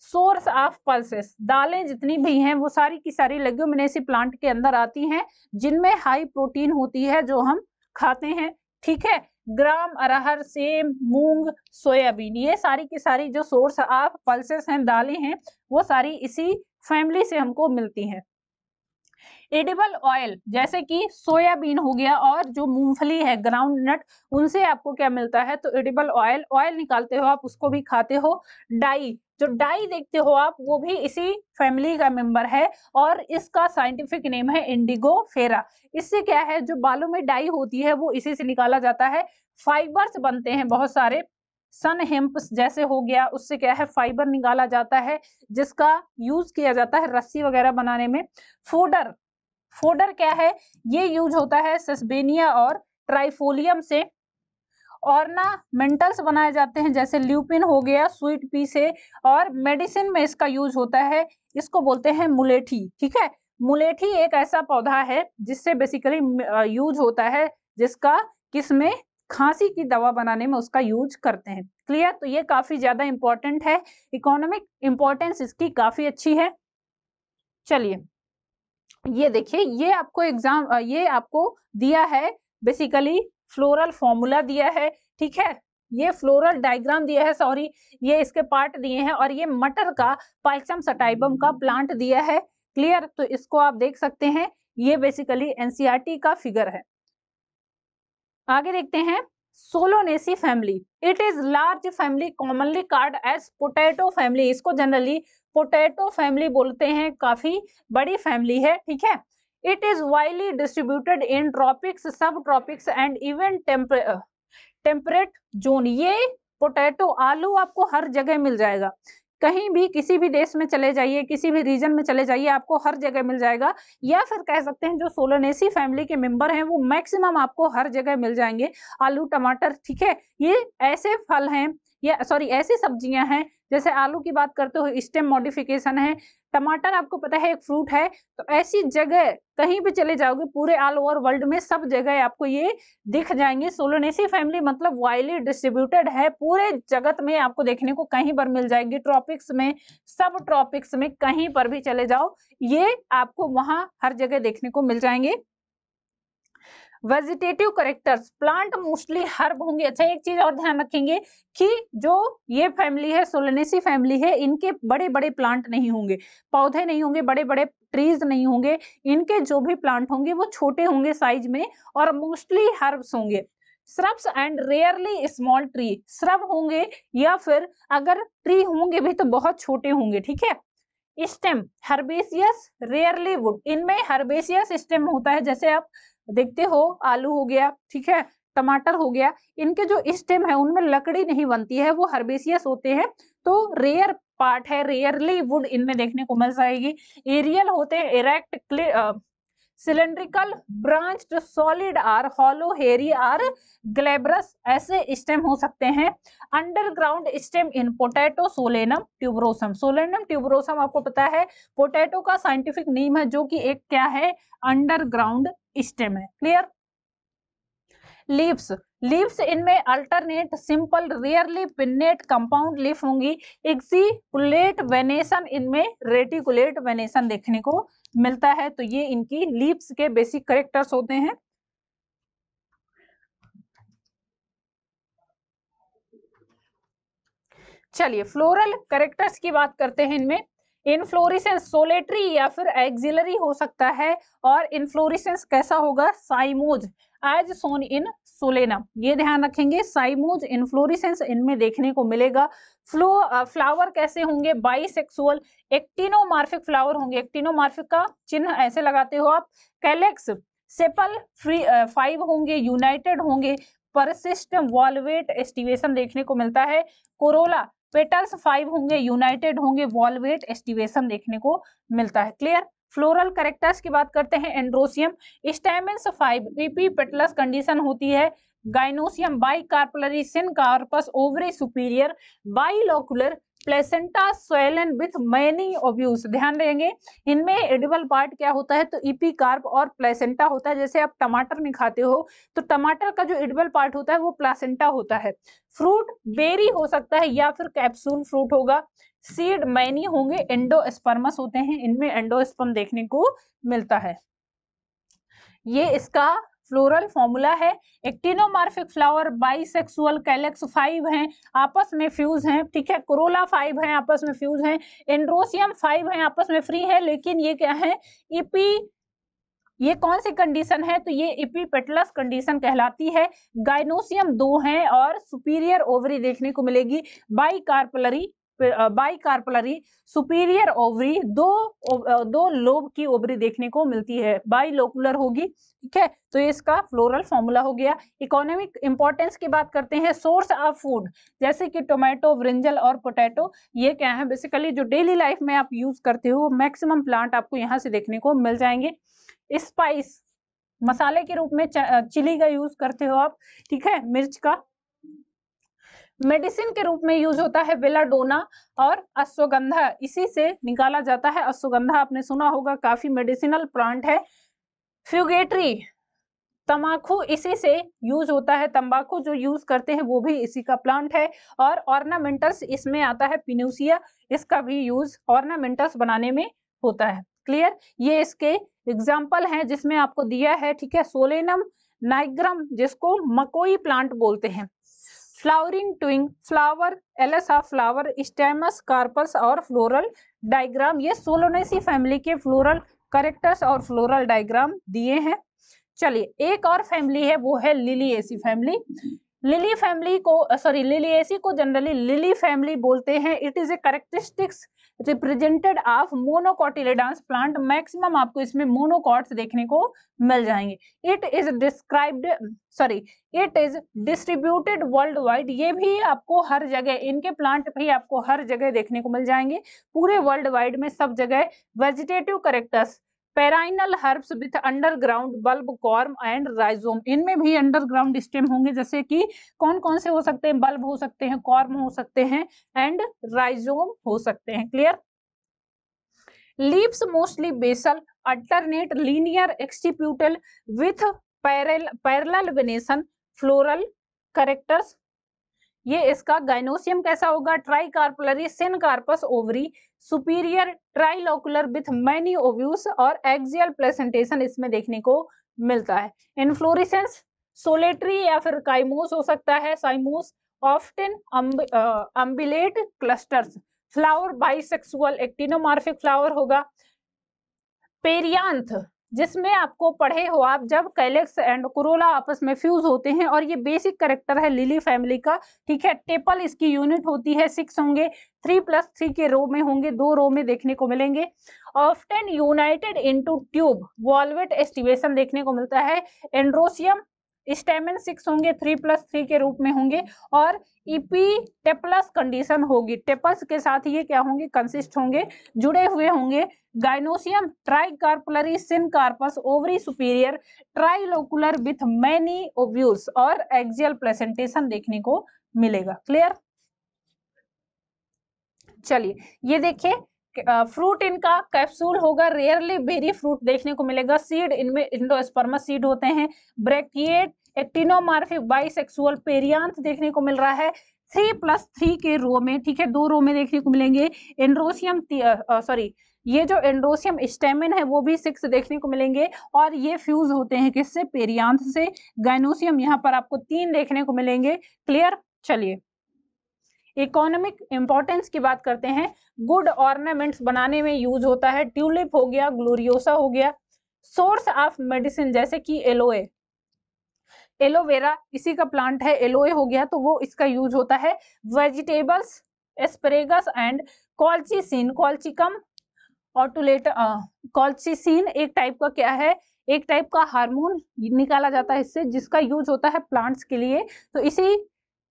source of pulses, दालें जितनी भी हैं वो सारी की सारी लेग्यूमिनेसी प्लांट के अंदर आती हैं, जिनमें हाई प्रोटीन होती है जो हम खाते हैं। ठीक है, ग्राम, अरहर, सेम, मूंग, सोयाबीन, ये सारी की सारी जो सोर्स ऑफ पल्सेस हैं, दालें हैं, वो सारी इसी फैमिली से हमको मिलती हैं। एडिबल ऑयल, जैसे कि सोयाबीन हो गया और जो मूंगफली है, ग्राउंड नट, उनसे आपको क्या मिलता है, तो एडिबल ऑयल, ऑयल निकालते हो आप, उसको भी खाते हो। डाई, जो डाई देखते हो आप, वो भी इसी फैमिली का मेंबर है, और इसका साइंटिफिक नेम है इंडिगो फेरा। इससे क्या है, जो बालों में डाई होती है वो इसी से निकाला जाता है। फाइबर्स बनते हैं बहुत सारे, सन हेम्प जैसे हो गया, उससे क्या है, फाइबर निकाला जाता है, जिसका यूज किया जाता है रस्सी वगैरह बनाने में। फोडर, फोडर क्या है, ये यूज होता है सेसबेनिया और ट्राइफोलियम से। ऑर्नामेंटल्स बनाए जाते हैं, जैसे ल्यूपिन हो गया, स्वीट पी से, और मेडिसिन में इसका यूज होता है, इसको बोलते हैं मुलेठी। ठीक है, मुलेठी एक ऐसा पौधा है जिससे बेसिकली यूज होता है, जिसका किसमें, खांसी की दवा बनाने में उसका यूज करते हैं। क्लियर, तो ये काफी ज्यादा इंपॉर्टेंट है, इकोनॉमिक इंपॉर्टेंस इसकी काफी अच्छी है। चलिए, ये देखिए, ये आपको ये आपको दिया है, बेसिकली फ्लोरल फॉर्मूला दिया है। ठीक है, ये फ्लोरल डायग्राम दिया है, सॉरी, ये इसके पार्ट दिए हैं, और ये मटर का, पाइक्सम सटाइबम का प्लांट दिया है। क्लियर, तो इसको आप देख सकते हैं, ये बेसिकली एनसीईआरटी का फिगर है। आगे देखते हैं, Solanaceae family, it is large family commonly called as potato family, इसको जनरली पोटैटो फैमिली बोलते हैं, काफी बड़ी फैमिली है। ठीक है, it is widely distributed in tropics, sub tropics and even temperate zone. ये पोटैटो, आलू आपको हर जगह मिल जाएगा, कहीं भी किसी भी देश में चले जाइए, किसी भी रीजन में चले जाइए, आपको हर जगह मिल जाएगा। या फिर कह सकते हैं जो सोलोनेसी फैमिली के मेंबर हैं वो मैक्सिमम आपको हर जगह मिल जाएंगे, आलू, टमाटर। ठीक है, ये ऐसे फल हैं, या सॉरी ऐसी सब्जियां हैं, जैसे आलू की बात करते हो स्टेम मॉडिफिकेशन है, टमाटर आपको पता है एक फ्रूट है, तो ऐसी जगह कहीं भी चले जाओगे पूरे ऑल ओवर वर्ल्ड में, सब जगह आपको ये दिख जाएंगे। सोलोनेसी फैमिली मतलब वाइडली डिस्ट्रीब्यूटेड है, पूरे जगत में आपको देखने को कहीं पर मिल जाएगी, ट्रॉपिक्स में, सब ट्रॉपिक्स में, कहीं पर भी चले जाओ ये आपको वहां हर जगह देखने को मिल जाएंगे। Vegetative characters, plant mostly herb होंगे। अच्छा, एक चीज और ध्यान रखेंगे कि जो ये फैमिली है, सोलोनेसी फैमिली है, इनके बड़े बड़े प्लांट नहीं होंगे, पौधे नहीं होंगे, बड़े बड़े ट्रीज नहीं होंगे, इनके जो भी प्लांट होंगे वो छोटे होंगे साइज में, और मोस्टली हर्ब्स होंगे। Shrubs and rarely small tree, shrub होंगे या फिर अगर ट्री होंगे भी तो बहुत छोटे होंगे, ठीक है। स्टेम हर्बेसियस रेयरली वुड, इनमें हर्बेसियस स्टेम होता है, जैसे आप देखते हो आलू हो गया, ठीक है, टमाटर हो गया, इनके जो स्टेम है उनमें लकड़ी नहीं बनती है, वो हर्बेसियस होते हैं, तो रेयर पार्ट है, रेयरली वुड इनमें देखने को मिल जाएगी। एरियल होते हैं, erect cylindrical branched solid or hollow hairy or glabrous, ऐसे स्टेम हो सकते हैं। Underground stem in potato solanum tuberosum, solanum tuberosum आपको पता है पोटैटो का साइंटिफिक नेम है, जो कि एक क्या है, अंडरग्राउंड स्टेम है। क्लियर। लीव्स, लीव्स इनमें alternate simple rarely pennate compound leaf होंगी। एक्सिकुलेट वेनेशन, इनमें रेटिकुलेट वेनेशन देखने को मिलता है। तो ये इनकी लीव्स के बेसिक कैरेक्टर्स होते हैं। चलिए फ्लोरल कैरेक्टर्स की बात करते हैं। इनमें इनफ्लोरेसेंस सोलेटरी या फिर एक्सिलरी हो सकता है, और इनफ्लोरेसेंस कैसा होगा, साइमोज एज सोन इन सोलेनम, ये ध्यान रखेंगे, साइमोज इनफ्लोरेसेंस इनमें देखने को मिलेगा। फ्लावर कैसे होंगे, बाइसेक्सुअल एक्टिनोमार्फिक फ्लावर होंगे, एक्टिनोमार्फिक का चिन्ह ऐसे लगाते हो आप। कैलेक्स सेपल फ्री 5 होंगे, यूनाइटेड होंगे, परसिस्ट वॉल्वेट एस्टिवेशन देखने को मिलता है। कोरोला पेटल्स 5 होंगे, यूनाइटेड होंगे, वॉल्वेट एस्टिवेशन देखने को मिलता है। क्लियर। फ्लोरल कैरेक्टर्स की बात करते हैं। Androecium stamens 5 epipetalous condition होती है। Gynoecium bicarpellary, syncarpous ovary superior, bilocular, placenta swollen with many ovules, ध्यान देंगे इनमें एडिबल पार्ट क्या होता है, तो इपीकार्प और प्लेसेंटा होता है। जैसे आप टमाटर में खाते हो तो टमाटर का जो एडिबल पार्ट होता है वो प्लेसेंटा होता है। फ्रूट बेरी हो सकता है या फिर कैप्सूल फ्रूट होगा। सीड मैनी होंगे, एंडोस्पर्मस होते हैं, इनमें एंडोस्पर्म देखने को मिलता है। ये इसका फ्लोरल फॉर्मूला है। एक्टिनोमार्फिक फ्लावर बाइसेक्सुअल, कैलेक्स 5 हैं, आपस में फ्यूज हैं, ठीक है, कोरोला 5 हैं, आपस में फ्यूज हैं, एंड्रोसियम 5 हैं, आपस में फ्री है, लेकिन ये क्या है, इपी, ये कौन सी कंडीशन है, तो ये इपीपेटलस कंडीशन कहलाती है। गाइनोसियम 2 हैं और सुपीरियर ओवरी देखने को मिलेगी। बाइकार्पलरी सुपीरियर ओवरी, दो लोब की ओवरी देखने को मिलती है, बाइलोकुलर होगी, ठीक है। तो ये इसका फ्लोरल फॉर्मूला हो गया। इकोनॉमिक इंपॉर्टेंस की बात करते हैं। सोर्स ऑफ फूड जैसे कि टोमेटो, ब्रिंजल और पोटैटो, ये क्या है, बेसिकली जो डेली लाइफ में आप यूज करते हो, मैक्सिमम प्लांट आपको यहाँ से देखने को मिल जाएंगे। स्पाइस मसाले के रूप में चिली का यूज करते हो आप, ठीक है, मिर्च का। मेडिसिन के रूप में यूज होता है बेलाडोना और अश्वगंधा, इसी से निकाला जाता है। अश्वगंधा आपने सुना होगा, काफी मेडिसिनल प्लांट है। फ्यूगेटरी तंबाकू, इसी से यूज होता है, तंबाकू जो यूज करते हैं वो भी इसी का प्लांट है। और ऑर्नामेंटल्स इसमें आता है पिन्यूसिया, इसका भी यूज ऑर्नामेंटल्स बनाने में होता है। क्लियर। ये इसके एग्जाम्पल हैं जिसमें आपको दिया है, ठीक है। सोलेनम नाइग्रम जिसको मकोई प्लांट बोलते हैं। फ्लावरिंग ट्विंग फ्लावर, एलेसा फ्लावर, स्टेमस कार्पस और फ्लोरल डायग्राम, ये सोलोनेसी फैमिली के फ्लोरल कैरेक्टर्स और फ्लोरल डायग्राम दिए हैं। चलिए एक और फैमिली है, वो है लिलिएसी फैमिली। लिली फैमिली को लिलिएसी को जनरली लिली फैमिली बोलते हैं। It is a characteristics represented of monocotyledons plant, maximum आपको इसमें मोनोकॉट्स देखने को मिल जाएंगे। It is distributed world wide, ये भी आपको हर जगह, इनके प्लांट भी आपको हर जगह देखने को मिल जाएंगे, पूरे वर्ल्ड वाइड में सब जगह। Vegetative characters perennial herbs with underground bulb, corm and rhizome, इनमें भी अंडरग्राउंड स्टेम होंगे, जैसे कि कौन कौन से हो सकते हैं, बल्ब हो सकते हैं, कॉर्म हो सकते हैं एंड राइजोम हो सकते हैं। Clear. Leaves mostly basal, alternate linear exstipulate with parallel venation. Floral characters, ये इसका गाइनोसियम कैसा होगा, tricarpellary, syncarpous ovary, superior trilocular with many ovules और एक्सियल प्लेसेंटेशन इसमें देखने को मिलता है। इनफ्लोरेसेंस सोलेटरी या फिर काइमोस हो सकता है, cymose, often umbellate clusters, flower bisexual actinomorphic flower होगा। पेरियांथ जिसमें आपको पढ़े हो आप, जब कैलेक्स एंड कोरोला आपस में फ्यूज होते हैं, और ये बेसिक कैरेक्टर है लिली फैमिली का, ठीक है। टेपल इसकी यूनिट होती है, 6 होंगे, 3+3 के रो में होंगे, 2 रो में देखने को मिलेंगे। Often United into tube valvate aestivation देखने को मिलता है। एंड्रोसियम स्टेमन 6 होंगे, 3+3 के रूप में होंगे, और इपीटेपलस कंडीशन होगी, टेपल्स के साथ ये क्या होंगे, कंसिस्ट होंगे, जुड़े हुए होंगे। Gynoecium tricarpellary syncarpous ovary superior trilocular with many ovules और एक्सियल प्लेसेंटेशन देखने को मिलेगा। क्लियर? चलिए ये देखिए, फ्रूट इनका कैप्सूल होगा, रेयरली बेरी फ्रूट देखने को मिलेगा। सीड इनमें एंडोस्पर्मस सीड होते हैं। ब्रैकिएट एक्टिनोमॉर्फिक बाइसेक्सुअल पेरियांथ देखने को मिल रहा है 3+3 के रो में, ठीक है, 2 रो में देखने को मिलेंगे। एंड्रोसियम ये जो एंड्रोसियम स्टेमिन है वो भी 6 देखने को मिलेंगे, और ये फ्यूज होते हैं किससे, पेरियांथ से। गाइनोसियम यहाँ पर आपको 3 देखने को मिलेंगे। क्लियर? चलिए इकोनॉमिक इंपॉर्टेंस की बात करते हैं। गुड ऑर्नामेंट्स बनाने में यूज होता है। ट्यूलिप हो गया, ग्लोरियोसा हो गया। सोर्स ऑफ मेडिसिन जैसे कि एलोए, एलोवेरा इसी का प्लांट है, एलोए हो गया तो वो इसका यूज होता है। Vegetables asparagus and colchicine, Colchicum ऑटुलेटा, कॉल्चिसिन एक टाइप का क्या है, एक टाइप का हार्मोन निकाला जाता है इससे, जिसका यूज होता है प्लांट्स के लिए, तो इसी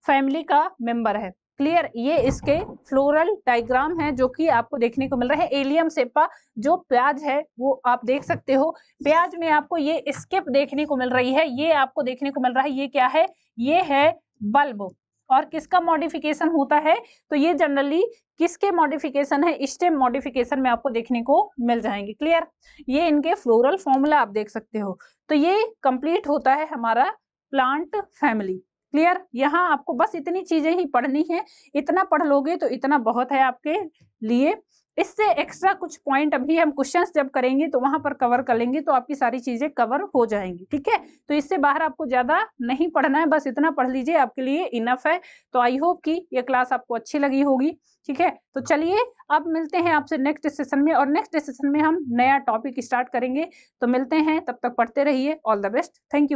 फैमिली का मेंबर है। क्लियर? ये इसके फ्लोरल डायग्राम है जो कि आपको देखने को मिल रहा है। एलियम सेपा जो प्याज है वो आप देख सकते हो, प्याज में आपको ये स्केप देखने को मिल रही है, ये आपको देखने को मिल रहा है, ये क्या है, ये है बल्ब। और किसका मॉडिफिकेशन होता है, तो ये जनरली किसके मॉडिफिकेशन है, स्टेम मॉडिफिकेशन में आपको देखने को मिल जाएंगे। क्लियर? ये इनके फ्लोरल फॉर्मूला आप देख सकते हो। तो ये कंप्लीट होता है हमारा प्लांट फैमिली। क्लियर? यहाँ आपको बस इतनी चीजें ही पढ़नी है, इतना पढ़ लोगे तो इतना बहुत है आपके लिए। इससे एक्स्ट्रा कुछ पॉइंट अभी हम क्वेश्चंस जब करेंगे तो वहां पर कवर कर लेंगे, तो आपकी सारी चीजें कवर हो जाएंगी। ठीक है, तो इससे बाहर आपको ज्यादा नहीं पढ़ना है, बस इतना पढ़ लीजिए, आपके लिए इनफ है। तो आई होप कि ये क्लास आपको अच्छी लगी होगी। ठीक है, तो चलिए अब मिलते हैं आपसे नेक्स्ट सेशन में, और नेक्स्ट सेशन में हम नया टॉपिक स्टार्ट करेंगे। तो मिलते हैं, तब तक पढ़ते रहिए। All the best, thank you.